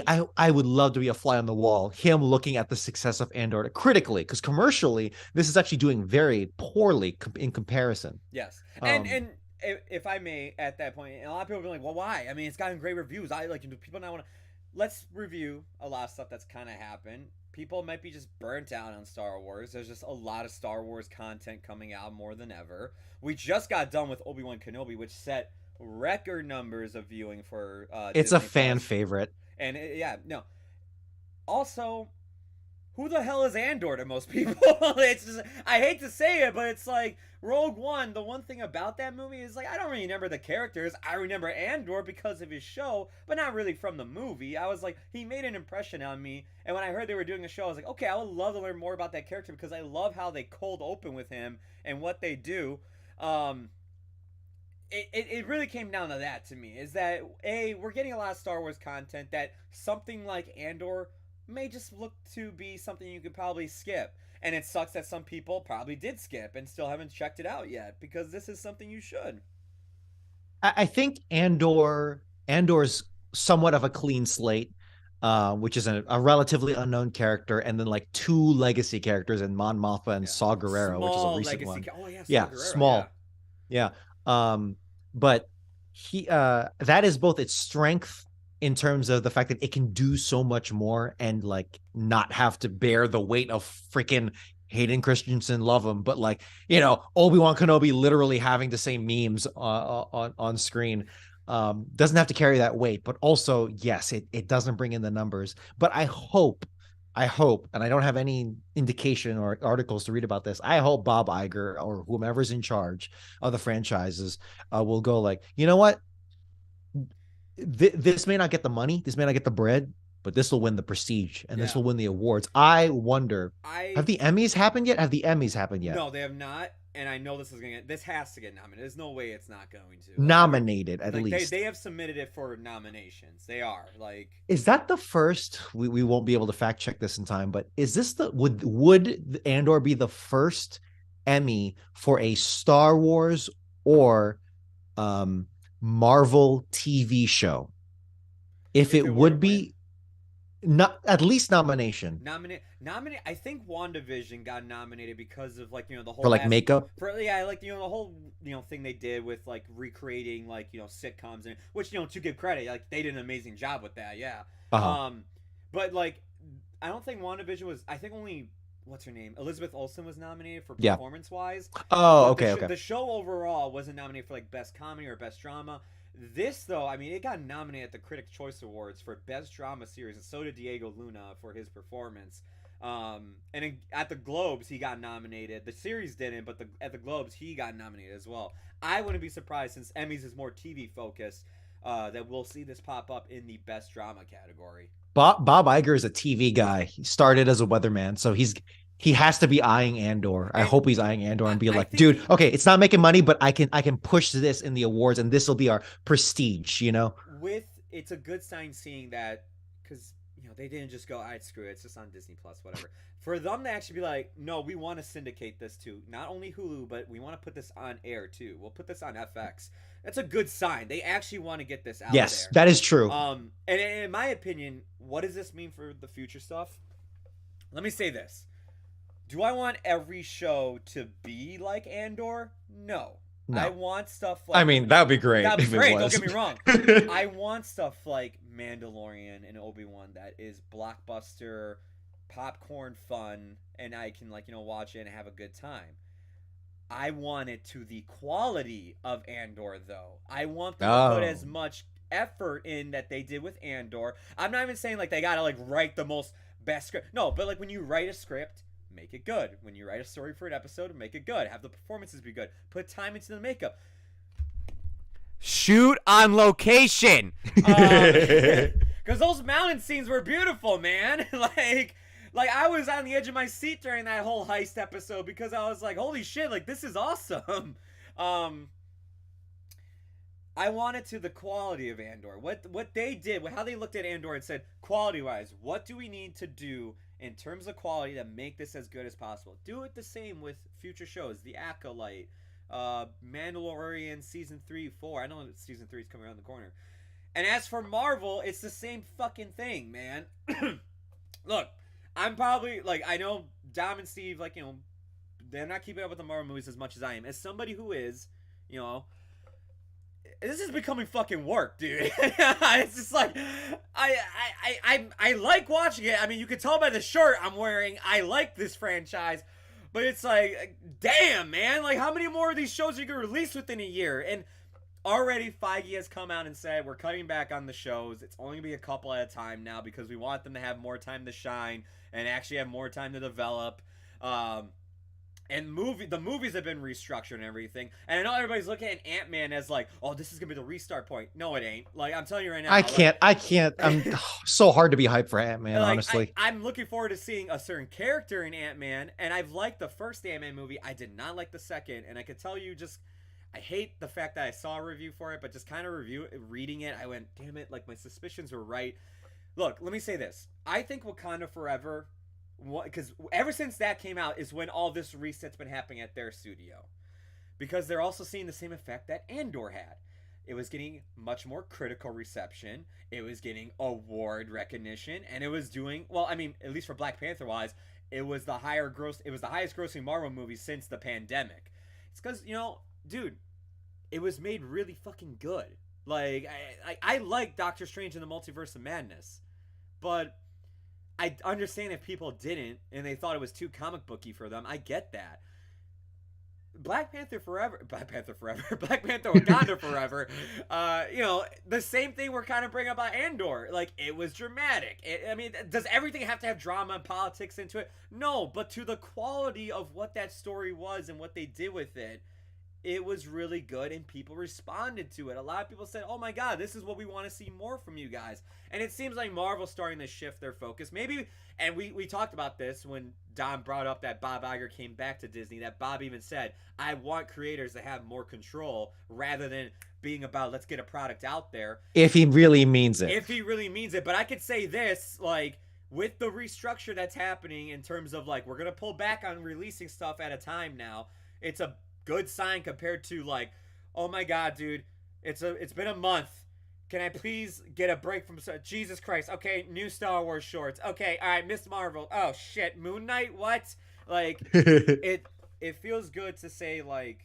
I would love to be a fly on the wall, him looking at the success of Andor critically, because commercially, this is actually doing very poorly in comparison. yes, and if I may, at that point, and a lot of people are like, "Well, why?" I mean, it's gotten great reviews. I like, do people not want to? Let's review a lot of stuff that's kind of happened. People might be just burnt out on Star Wars. There's just a lot of Star Wars content coming out more than ever. We just got done with Obi-Wan Kenobi, which set record numbers of viewing for it's Disney a fan Plus. favorite. And yeah, no. Also, who the hell is Andor to most people? It's just, I hate to say it, but it's like Rogue One. The one thing about that movie is like I don't really remember the characters. I remember Andor because of his show, but not really from the movie. I was like, he made an impression on me, and when I heard they were doing a show, I was like, okay, I would love to learn more about that character because I love how they cold open with him and what they do. It really came down to that to me, is that we're getting a lot of Star Wars content that something like Andor may just look to be something you could probably skip, and it sucks that some people probably did skip and still haven't checked it out yet, because this is something you should. I think Andor's somewhat of a clean slate, which is a relatively unknown character, and then like two legacy characters in Mon Mothma and Saw Gerrera, which is a recent one. Oh yeah, Saw Yeah, Gerrera, small. Yeah. But that is both its strength in terms of the fact that it can do so much more and like not have to bear the weight of freaking Hayden Christensen, love him, but like, Obi-Wan Kenobi literally having to say memes on screen. Doesn't have to carry that weight, but also, yes, it doesn't bring in the numbers. But I hope, and I don't have any indication or articles to read about this, I hope Bob Iger or whomever's in charge of the franchises will go like, you know what? This may not get the money, this may not get the bread, but this will win the prestige and this Yeah. will win the awards. I wonder, have I the Emmys happened yet? Have the Emmys happened yet? No, they have not, and I know this has to get nominated. There's no way it's not going to. Nominated at Like least. they have submitted it for nominations. They are like Is that the first? We won't be able to fact check this in time, but is this the would Andor be the first Emmy for a Star Wars or um Marvel TV show? If if it it were to would win. be not at least nomination Nominate. I think WandaVision got nominated because of like the for whole like makeup. for yeah like the whole thing they did with like recreating like sitcoms and which to give credit like they did an amazing job with that yeah. Uh-huh. Um, but like I don't think WandaVision was. I think only what's her name Elizabeth Olsen was nominated for Yeah. performance wise. Oh, But okay, okay. the show overall wasn't nominated for like best comedy or best drama. This though, I mean, it got nominated at the Critics' Choice Awards for Best Drama Series, and so did Diego Luna for his performance. At the Globes, he got nominated. The series didn't, but at the Globes, he got nominated as well. I wouldn't be surprised since Emmys is more TV focused that we'll see this pop up in the Best Drama category. Bob Iger is a TV guy. He started as a weatherman, so he has to be eyeing Andor. I And hope he's eyeing Andor and be I like, think dude, okay, it's not making money, but I can push this in the awards, and this will be our prestige, you know? it's a good sign seeing that because they didn't just go, alright, screw it, it's just on Disney Plus, whatever. For them to actually be like, no, we want to syndicate this to not only Hulu, but we want to put this on air too. We'll put this on FX. That's a good sign. They actually want to get this out Yes, there. that is true. And in my opinion, what does this mean for the future stuff? Let me say this. Do I want every show to be like Andor? No. No. I want stuff like. I mean, that would be great. That'd be if it great. was. Don't get me wrong. I want stuff like Mandalorian and Obi-Wan that is blockbuster, popcorn fun, and I can watch it and have a good time. I want it to the quality of Andor though. I want them to put as much effort in that they did with Andor. I'm not even saying like they gotta like write the most best script. No, but like when you write a script, make it good. When you write a story for an episode, make it good. Have the performances be good. Put time into the makeup. Shoot on location. Because those mountain scenes were beautiful, man. like I was on the edge of my seat during that whole heist episode because I was like, holy shit, like this is awesome. I wanted to the quality of Andor. What they did, how they looked at Andor and said, quality-wise, what do we need to do in terms of quality to make this as good as possible? Do it the same with future shows. The Acolyte, Mandalorian Season 3, 4. I know that Season 3 is coming around the corner. And as for Marvel, it's the same fucking thing, man. Look, I'm probably, like, I know Dom and Steve, like, they're not keeping up with the Marvel movies as much as I am. As somebody who is, this is becoming fucking work, dude. It's just like I like watching it. I mean, you can tell by the shirt I'm wearing. I like this franchise, but it's like, damn, man. Like, how many more of these shows are you gonna release within a year? And already Feige has come out and said we're cutting back on the shows. It's only gonna be a couple at a time now because we want them to have more time to shine and actually have more time to develop. And the movies have been restructured and everything. And I know everybody's looking at Ant-Man as like, oh, this is gonna be the restart point. No, it ain't. Like, I'm telling you right now. I can't. I'm so hard to be hyped for Ant-Man, like, honestly. I'm looking forward to seeing a certain character in Ant-Man, and I've liked the first Ant-Man movie. I did not like the second, and I could tell you I hate the fact that I saw a review for it, but just kind of reading it, I went, damn it, like my suspicions were right. Look, let me say this. I think Wakanda Forever, because ever since that came out is when all this reset's been happening at their studio, because they're also seeing the same effect that Andor had. It was getting much more critical reception, it was getting award recognition, and it was doing well. I mean, at least for Black Panther wise, it was the highest grossing Marvel movie since the pandemic. It's because dude, it was made really fucking good. Like I like Doctor Strange in the Multiverse of Madness, but I understand if people didn't and they thought it was too comic booky for them. I get that. Black Panther Wakanda Forever. The same thing we're kind of bringing up about Andor. Like, it was dramatic. Does everything have to have drama and politics into it? No, but to the quality of what that story was and what they did with it, it was really good and people responded to it. A lot of people said, "Oh my god, this is what we want to see more from you guys." And it seems like Marvel's starting to shift their focus. Maybe, and we talked about this when Don brought up that Bob Iger came back to Disney, that Bob even said, "I want creators to have more control rather than being about let's get a product out there." If he really means it. If he really means it. But I could say this, like, with the restructure that's happening in terms of like we're gonna pull back on releasing stuff at a time now, it's a good sign compared to like, oh my god, dude, it's been a month. Can I please get a break from Jesus Christ? Okay, new Star Wars shorts. Okay, all right, Miss Marvel. Oh shit, Moon Knight. What? Like, it feels good to say like,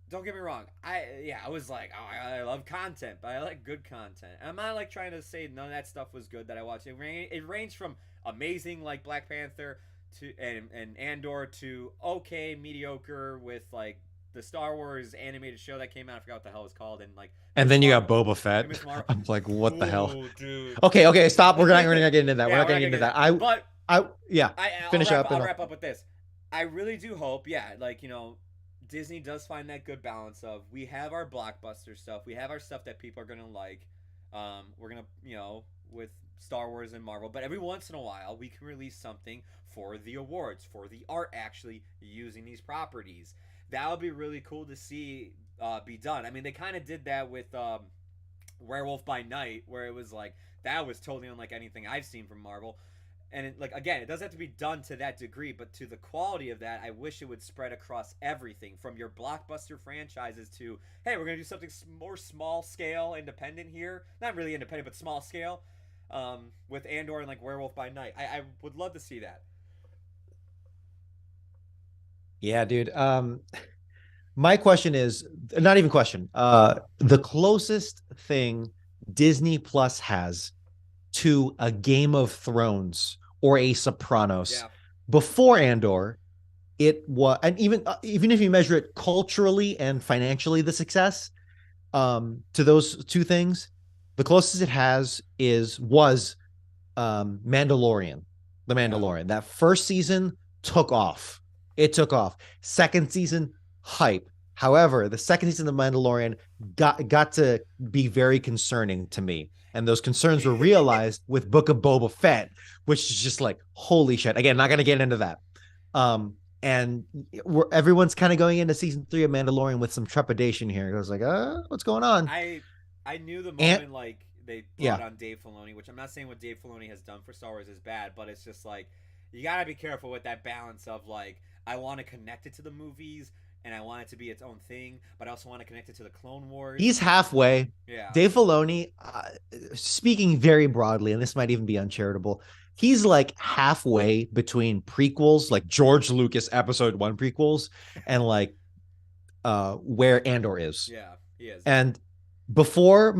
don't get me wrong. I was like, oh, I love content, but I like good content. I'm not like trying to say none of that stuff was good that I watched. It ranged from amazing like Black Panther to and Andor to okay mediocre with like the Star Wars animated show that came out. I forgot what the hell it's called. And like, And then you got Boba Fett. I'm like, what the hell? Dude. Okay, stop. We're not gonna get into that. Yeah, we're not gonna get into that. Finish up. I'll wrap up with this. I really do hope, like, Disney does find that good balance of we have our blockbuster stuff, we have our stuff that people are gonna like. We're gonna, with Star Wars and Marvel, but every once in a while we can release something for the awards, for the art actually using these properties. That would be really cool to see be done. I mean, they kind of did that with Werewolf by Night, where it was like that was totally unlike anything I've seen from Marvel. And again, it doesn't have to be done to that degree, but to the quality of that, I wish it would spread across everything from your blockbuster franchises to, hey, we're gonna do something more small scale, independent here. Not really independent, but small scale. With Andor and like Werewolf by Night, I would love to see that. Yeah, dude. My question is not even question. The closest thing Disney Plus has to a Game of Thrones or a Sopranos before Andor, it was, and even if you measure it culturally and financially, the success to those two things, the closest it has was Mandalorian, the Mandalorian. That first season took off. It took off. Second season, hype. However, the second season of The Mandalorian got to be very concerning to me. And those concerns were realized with Book of Boba Fett, which is just like, holy shit. Again, not going to get into that. And everyone's kind of going into season 3 of Mandalorian with some trepidation here. I was like, what's going on? I knew the moment like they brought on Dave Filoni, which I'm not saying what Dave Filoni has done for Star Wars is bad, but it's just like, you got to be careful with that balance of like, I want to connect it to the movies, and I want it to be its own thing, but I also want to connect it to the Clone Wars. He's halfway. Yeah. Dave Filoni, speaking very broadly, and this might even be uncharitable, he's like halfway between prequels, like George Lucas Episode 1 prequels, and like where Andor is. Yeah, he is. And before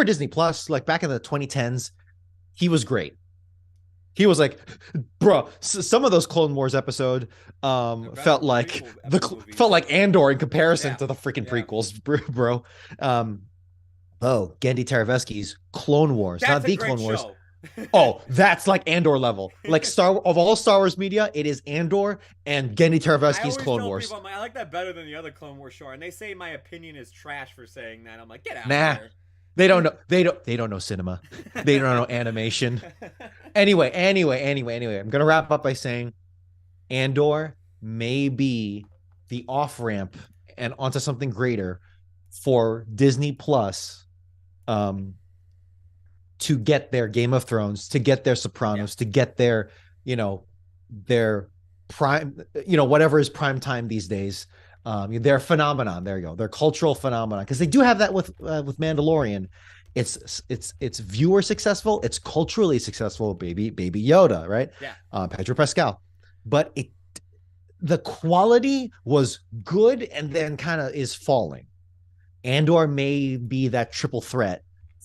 Disney Plus, like back in the 2010s, he was great. He was like, bro, some of those Clone Wars episode felt like Andor in comparison to the freaking prequels, bro. Gendy Tartakovsky's Clone Wars, that's not the Clone Wars. Oh, that's like Andor level. Like of all Star Wars media, it is Andor and Gendy Tartakovsky's Clone Wars. People, I like that better than the other Clone Wars show, and they say my opinion is trash for saying that. I'm like, get out of here. They don't know. They don't know cinema. They don't know animation. Anyway, I'm gonna wrap up by saying Andor may be the off-ramp and onto something greater for Disney Plus to get their Game of Thrones, to get their Sopranos, to get their, their prime, whatever is prime time these days. Their phenomenon. There you go. Their cultural phenomenon, because they do have that with Mandalorian. It's viewer successful. It's culturally successful. Baby Yoda, right? Yeah. Pedro Pascal, but the quality was good and then kind of is falling. Andor may be that triple threat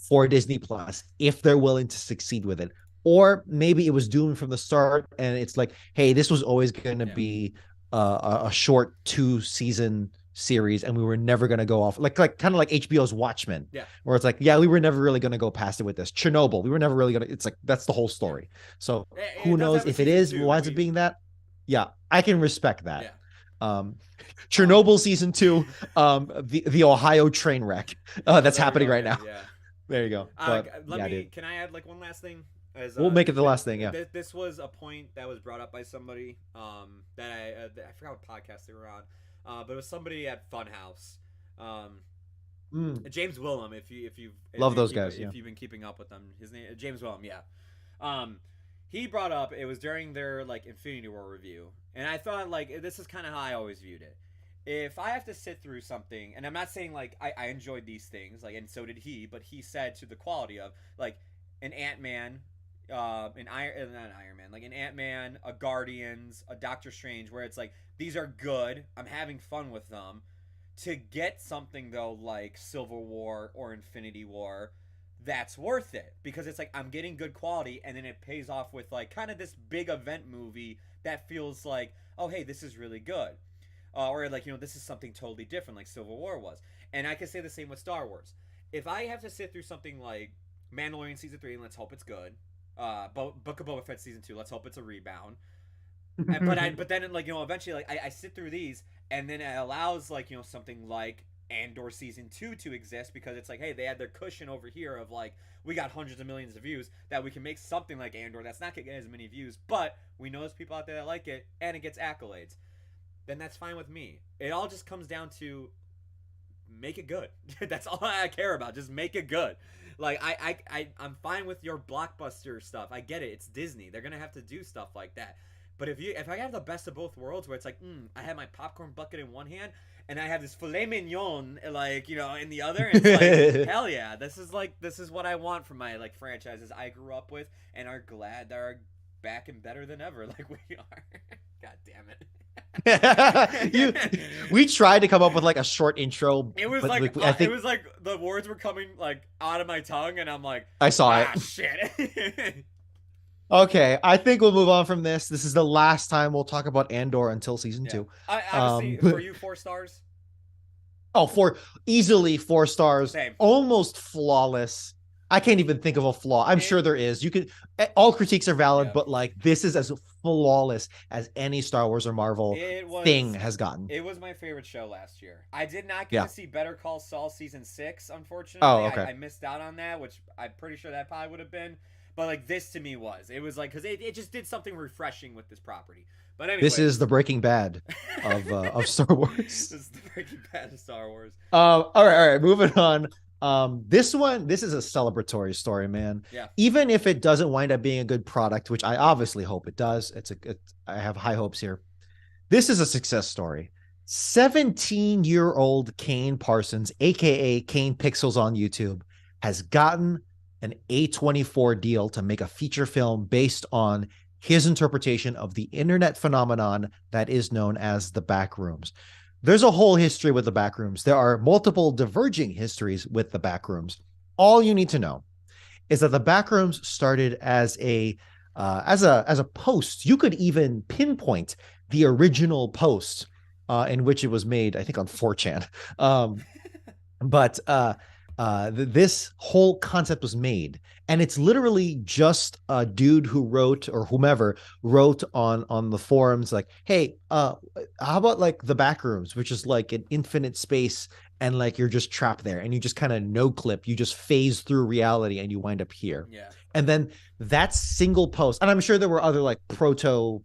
for Disney Plus if they're willing to succeed with it, or maybe it was doomed from the start and it's like, hey, this was always going to be a short 2-season series and we were never going to go off like kind of like HBO's Watchmen, where it's like, we were never really going to go past it with this. Chernobyl, we were never really going to, it's like, that's the whole story. So who knows if it is winds up being that. I can respect that. Um, Um, Chernobyl season 2, the Ohio train wreck oh, that's there we happening go. right Yeah, now. yeah. There you go. But Let yeah, me. dude, Can I add like one last thing? As we'll make it the last thing. Yeah. this was a point that was brought up by somebody that I forgot what podcast they were on, but it was somebody at Funhouse. Um, James Willem, Love those guys. Yeah. if you've been keeping up with them, his name James Willem, yeah. Um, he brought up it was during their like Infinity War review, and I thought like this is kind of how I always viewed it. If I have to sit through something, and I'm not saying like I enjoyed these things, like and so did he, but he said to the quality of like an Ant Man, an Iron not an Iron Man, like an Ant Man, a Guardians, a Doctor Strange, where it's like these are good, I'm having fun with them to get something though like Civil War or Infinity War, that's worth it because it's like I'm getting good quality and then it pays off with like kind of this big event movie that feels like, oh hey, this is really good. Or like, this is something totally different like Civil War was. And I can say the same with Star Wars. If I have to sit through something like Mandalorian season 3 and let's hope it's good. Book of Boba Fett season 2, let's hope it's a rebound. But then like eventually like I sit through these and then it allows like something like Andor season 2 to exist because it's like, hey, they had their cushion over here of like we got hundreds of millions of views that we can make something like Andor that's not gonna get as many views, but we know there's people out there that like it and it gets accolades. Then that's fine with me. It all just comes down to make it good. That's all I care about. Just make it good. Like I'm fine with your blockbuster stuff. I get it. It's Disney. They're gonna have to do stuff like that. But if I have the best of both worlds, where it's like, I have my popcorn bucket in one hand, and I have this filet mignon, like in the other, and it's like, hell yeah, this is what I want from my like franchises I grew up with and are glad they're back and better than ever, like we are. God damn it. We tried to come up with like a short intro. It was but like I think it was like the words were coming like out of my tongue, and I'm like, I saw it. Shit. Okay, I think we'll move on from this. This is the last time we'll talk about Andor until season Yeah. 2. Obviously, for you, 4 stars. Oh, easily 4 stars, Same. almost flawless. I can't even think of a flaw. I'm sure there is. You could, all critiques are valid, but like this is as flawless as any Star Wars or Marvel thing has gotten. It was my favorite show last year. I did not get to see Better Call Saul season 6, unfortunately. Oh, okay. I missed out on that, which I'm pretty sure that probably would have been. But like this to me it was like because it just did something refreshing with this property. But anyway, this is the Breaking Bad of Star Wars. This is the Breaking Bad of Star Wars. All right, moving on. This is a celebratory story, man. Yeah. Even if it doesn't wind up being a good product, which I obviously hope it does, I have high hopes here. This is a success story. 17-year-old Kane Parsons, aka Kane Pixels on YouTube, has gotten an A24 deal to make a feature film based on his interpretation of the internet phenomenon that is known as the Backrooms. There's a whole history with the Backrooms. There are multiple diverging histories with the Backrooms. All you need to know is that the Backrooms started as a post. You could even pinpoint the original post in which it was made, I think on 4chan. But this whole concept was made, and it's literally just a dude who wrote, or whomever wrote on the forums like, hey, how about like the Backrooms, which is like an infinite space, and like you're just trapped there and you just kind of no clip, you just phase through reality and you wind up here. Yeah. And then that single post, and I'm sure there were other like proto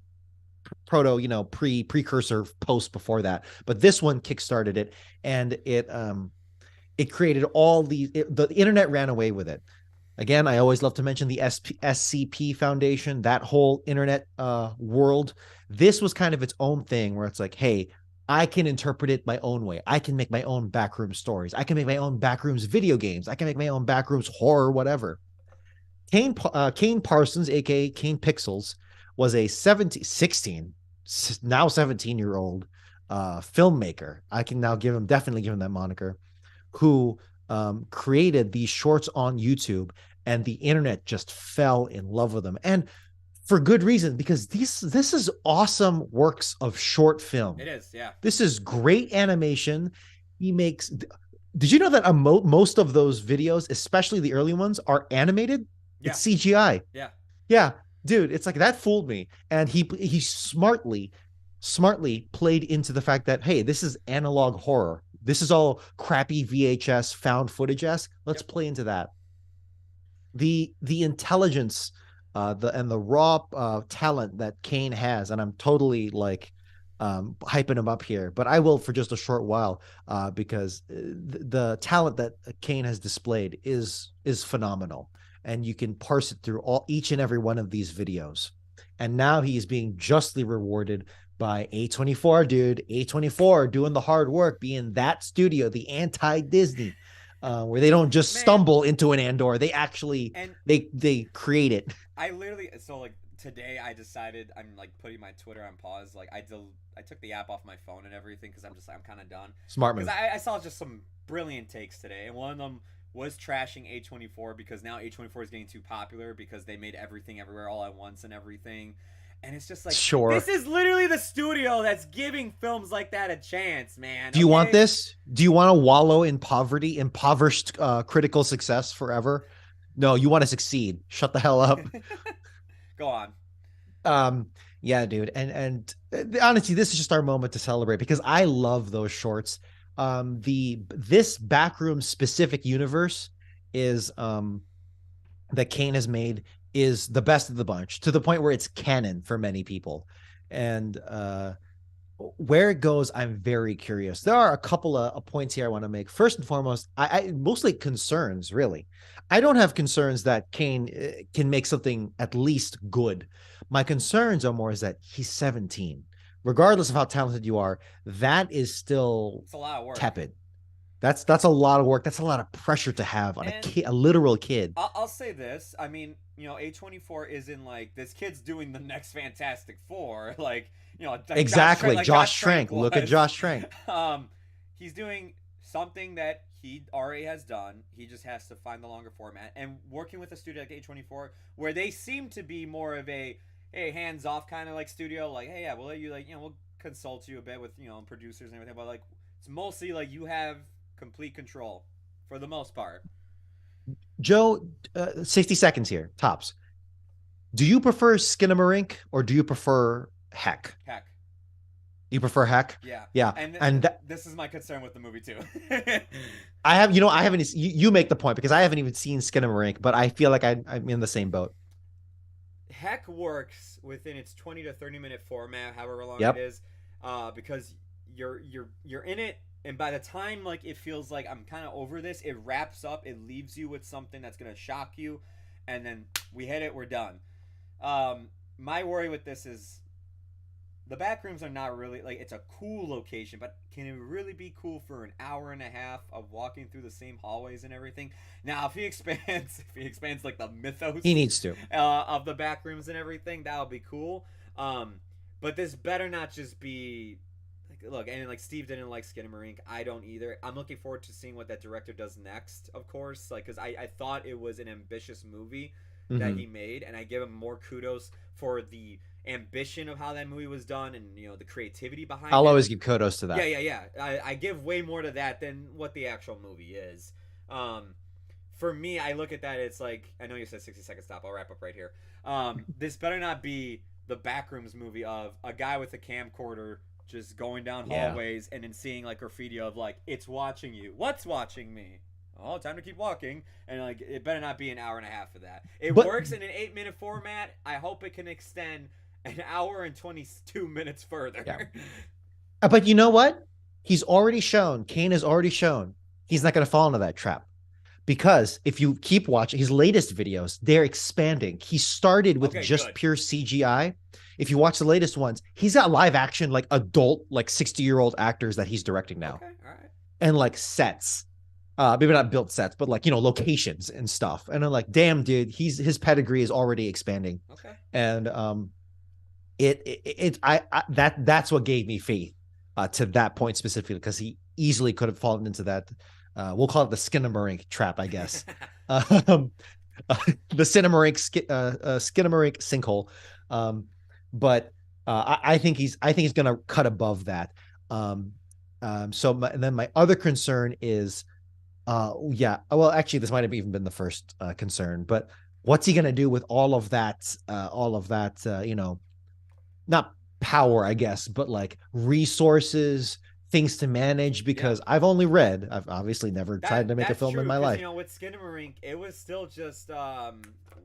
precursor posts before that, but this one kickstarted it, and it created the internet ran away with it. Again, I always love to mention the SCP Foundation, that whole internet world. This was kind of its own thing where it's like, hey, I can interpret it my own way. I can make my own backroom stories. I can make my own backrooms video games. I can make my own backrooms horror, whatever. Kane Parsons, aka Kane Pixels, was a 17-year-old filmmaker. I can now definitely give him that moniker, who created these shorts on YouTube, and the internet just fell in love with them, and for good reason, because this is awesome works of short film. It is, yeah. This is great animation. He makes. Did you know that most of those videos, especially the early ones, are animated? Yeah. It's CGI. Yeah. Yeah, dude, it's like that fooled me, and he smartly smartly played into the fact that, hey, this is analog horror. This is all crappy VHS found footage esque. Let's Yep. play into that. The intelligence, the raw talent that Kane has, and I'm totally like hyping him up here, but I will for just a short while because the talent that Kane has displayed is phenomenal, and you can parse it through all each and every one of these videos, and now he is being justly rewarded by A24, dude. A24 doing the hard work, being that studio, the anti Disney, where they don't just Man, stumble into an Andor. They actually and they create it. I literally so like today I decided I'm like putting my Twitter on pause. Like I took the app off my phone and everything because I'm kind of done. Smart Because move. I saw just some brilliant takes today, and one of them was trashing A24 because now A24 is getting too popular because they made everything everywhere all at once and everything. And it's just like Sure. this is literally the studio that's giving films like that a chance, man. Do you want Okay, this? Do you want to wallow in poverty, impoverished critical success forever? No, you want to succeed. Shut the hell up. go on. Um, yeah, dude. And honestly, this is just our moment to celebrate because I love those shorts. This backroom specific universe is that Kane has made is the best of the bunch to the point where it's canon for many people. And where it goes, I'm very curious. There are a couple of points here I want to make. First and foremost, I mostly concerns, really. I don't have concerns that Kane can make something at least good. My concerns are more is that he's 17. Regardless of how talented you are, that is still It's a lot of work. tepid. That's a lot of work. That's a lot of pressure to have on a And kid, a literal kid. I'll say this. I mean, A24 isn't like this kid's doing the next Fantastic Four, like Exactly. Josh Josh Trank Trank. Look at was. Josh Trank. He's doing something that he already has done. He just has to find the longer format and working with a studio like A24 where they seem to be more of a hey hands off kind of like studio. Like hey yeah we'll let you we'll consult you a bit with producers and everything, but like it's mostly like you have complete control for the most part. Joe, 60 seconds here, tops. Do you prefer Skinamarink or do you prefer Heck? Heck. You prefer Heck? Yeah, Yeah. and And this is my concern with the movie too. I have, I haven't, you make the point because I haven't even seen Skinamarink, but I feel like I'm in the same boat. Heck works within its 20 to 30 minute format, however long it Yep. is, because you're in it, and by the time like it feels like I'm kind of over this, it wraps up. It leaves you with something that's gonna shock you, and then we hit it. We're done. My worry with this is the back rooms are not really like it's a cool location, but can it really be cool for an hour and a half of walking through the same hallways and everything? Now, if he expands, if he expands like the He mythos needs to. of the back rooms and everything, that would be cool. But this better not just be like look, and like Steve didn't like Skinamarink, I don't either. I'm looking forward to seeing what that director does next, of course, like because I thought it was an ambitious movie that Mm-hmm. he made, and I give him more kudos for the ambition of how that movie was done and the creativity behind I'll it. always give kudos to Yeah, that. yeah, yeah. I give way more to that than what the actual movie is. For me, I look at that. It's like I know you said 60 second stop. I'll wrap up right here. This better not be the Backrooms movie of a guy with a camcorder just going down Yeah. hallways and then seeing like graffiti of like it's watching you. What's watching me? Oh, time to keep walking. And like it better not be an hour and a half of that. It But works in an 8 minute format. I hope it can extend an hour and 22 minutes further. yeah. But you know what? Kane has already shown he's not going to fall into that trap. Because if you keep watching his latest videos, they're expanding. He started with Okay, just good. pure CGI. If you watch the latest ones, he's got live action, like adult, like 60-year-old actors that he's directing now. Okay, all right. And like sets. Maybe not built sets, but like, locations and stuff. And I'm like, damn, dude, his pedigree is already expanding. Okay. And that's what gave me faith to that point specifically, because he easily could have fallen into that. We'll call it the Skinamarink trap, I guess. um, the Skinamarink sinkhole. But I think he's going to cut above that. And then my other concern is, yeah, well, actually, this might have even been the first concern, but what's he going to do with all of that, not power, I guess, but like resources, things to manage. Yeah. Because I've obviously never tried to make a That's film in true my because life. with Skinamarink, it was still just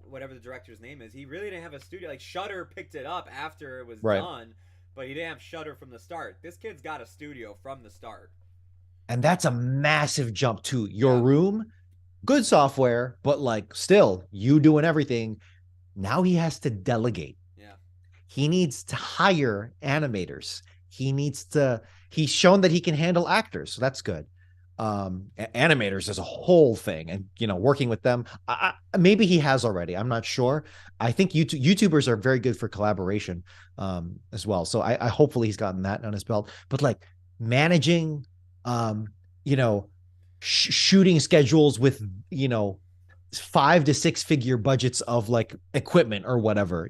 whatever the director's name is. He really didn't have a studio. Like Shutter picked it up after it was Right. done, but he didn't have Shutter from the start. This kid's got a studio from the start. And that's a massive jump to your Yeah, room. Good software, but like still you doing everything. Now he has to delegate. yeah. He needs to hire animators. He needs to, he's shown that he can handle actors. So that's good. Animators is a whole thing. And, working with them, maybe he has already. I'm not sure. I think YouTubers are very good for collaboration as well. So I hopefully he's gotten that on his belt. But like managing, um, you know, shooting schedules with, 5 to 6 figure budgets of like equipment or whatever,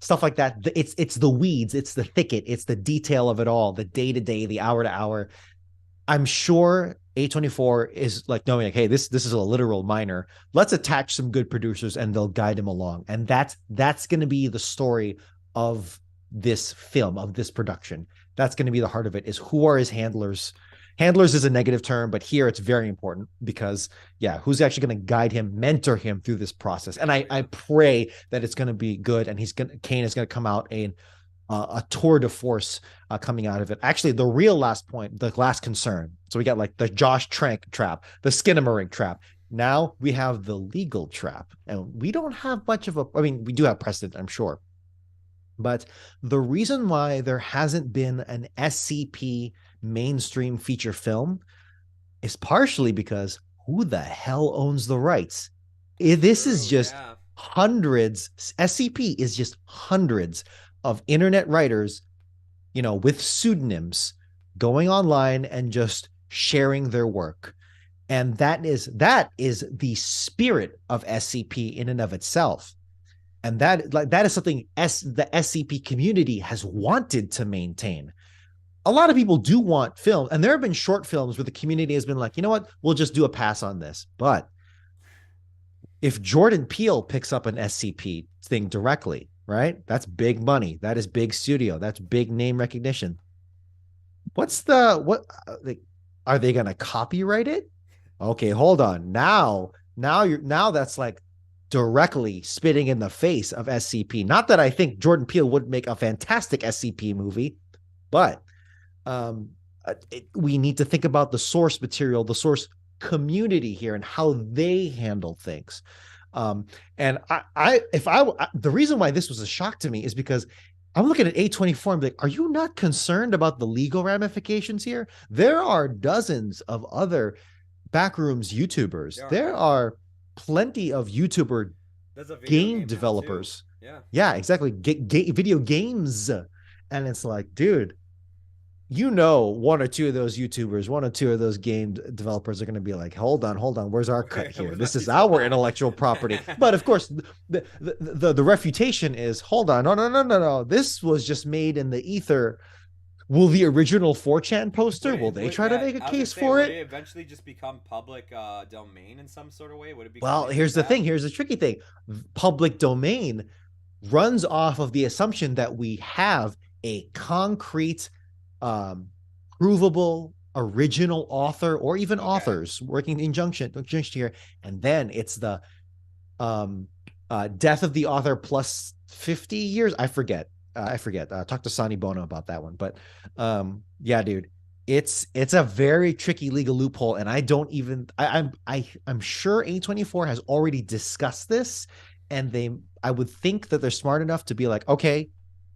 stuff like that. It's the weeds, it's the thicket, it's the detail of it all, the day to day, the hour to hour. I'm sure A24 is like knowing like, hey, this is a literal minor. Let's attach some good producers and they'll guide him along. And that's going to be the story of this film, of this production. That's going to be the heart of it, is who are his handlers. Handlers is a negative term, but here it's very important because, yeah, who's actually going to guide him, mentor him through this process. And I pray that it's going to be good, and Kane is going to come out a tour de force coming out of it. Actually, the real last point, the last concern. So we got like the Josh Trank trap, the Skinamarink trap. Now we have the legal trap, and we don't have much of a. I mean, we do have precedent, I'm sure, but the reason why there hasn't been an SCP mainstream feature film is partially because who the hell owns the rights? This is True. just Yeah. hundreds. SCP is just hundreds of internet writers, with pseudonyms going online and just sharing their work. And that is the spirit of SCP in and of itself. And that is something the SCP community has wanted to maintain. A lot of people do want film, and there have been short films where the community has been like, you know what, we'll just do a pass on this. But if Jordan Peele picks up an SCP thing directly, right? That's big money. That is big studio. That's big name recognition. What are they going to copyright it? Okay, hold on. Now that's like directly spitting in the face of SCP. Not that I think Jordan Peele would make a fantastic SCP movie, but we need to think about the source material, the source community here, and how they handle things. And the reason why this was a shock to me is because I'm looking at A24 and be like, are you not concerned about the legal ramifications here? There are dozens of other Backrooms YouTubers. There are plenty of YouTuber There's a video game game developers. Yeah. Yeah, exactly. Video games. And it's like, dude, one or two of those YouTubers, one or two of those game developers are going to be like, hold on, where's our cut here? This is our intellectual property. But of course, the refutation is, hold on, no. This was just made in the ether. Will the original 4chan poster, will they try to make a case for it? Would it eventually just become public domain in some sort of way? Would it become Well, here's the thing. Here's the tricky thing. Public domain runs off of the assumption that we have a concrete, provable original author, or even authors working in conjunction here, and then it's the death of the author plus 50 years. I forget. Talk to Sonny Bono about that one. But yeah, dude, it's a very tricky legal loophole, and I'm sure A24 has already discussed this, and I would think that they're smart enough to be like, okay,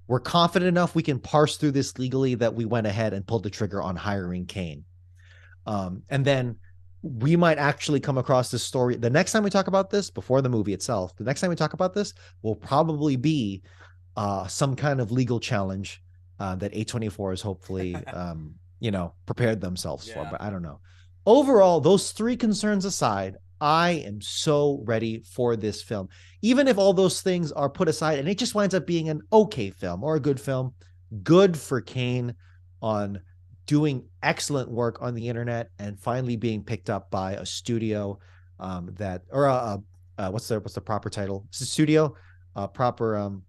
we're confident enough we can parse through this legally that we went ahead and pulled the trigger on hiring Kane. And then we might actually come across this story the next time we talk about this, before the movie itself. The next time we talk about this will probably be some kind of legal challenge that A24 has hopefully prepared themselves for, but I don't know. Overall, those three concerns aside, I am so ready for this film. Even if all those things are put aside and it just winds up being an okay film or a good film, good for Kane on doing excellent work on the internet and finally being picked up by a studio what's the proper title? It's a studio, proper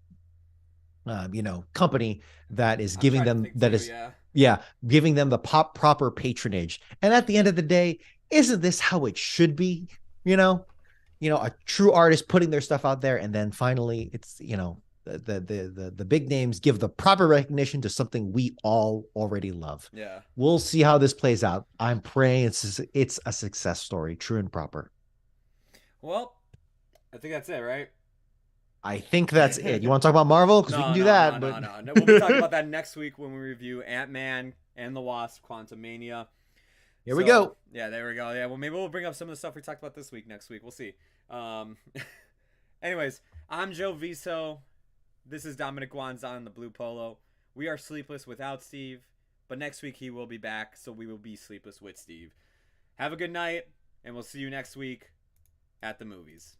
company that is I'm giving trying to them think too. Yeah. giving them the proper patronage. And at the end of the day, isn't this how it should be? You know, a true artist putting their stuff out there, and then finally, it's the big names give the proper recognition to something we all already love. Yeah. We'll see how this plays out. I'm praying it's a success story, true and proper. Well, I think that's it, right? I think that's it. You want to talk about Marvel? Because we can No, do no, that, no, but no, no, no. We'll be talking about that next week when we review Ant-Man and the Wasp: Quantumania. here we So go. yeah, there we go. Yeah, well, maybe we'll bring up some of the stuff we talked about this week next week. We'll see. Um, anyways, I'm Joe Viso. This is Dominic Guanzon in the blue polo. We are sleepless without Steve, but next week he will be back, so we will be sleepless with Steve. Have a good night, and we'll see you next week at the movies.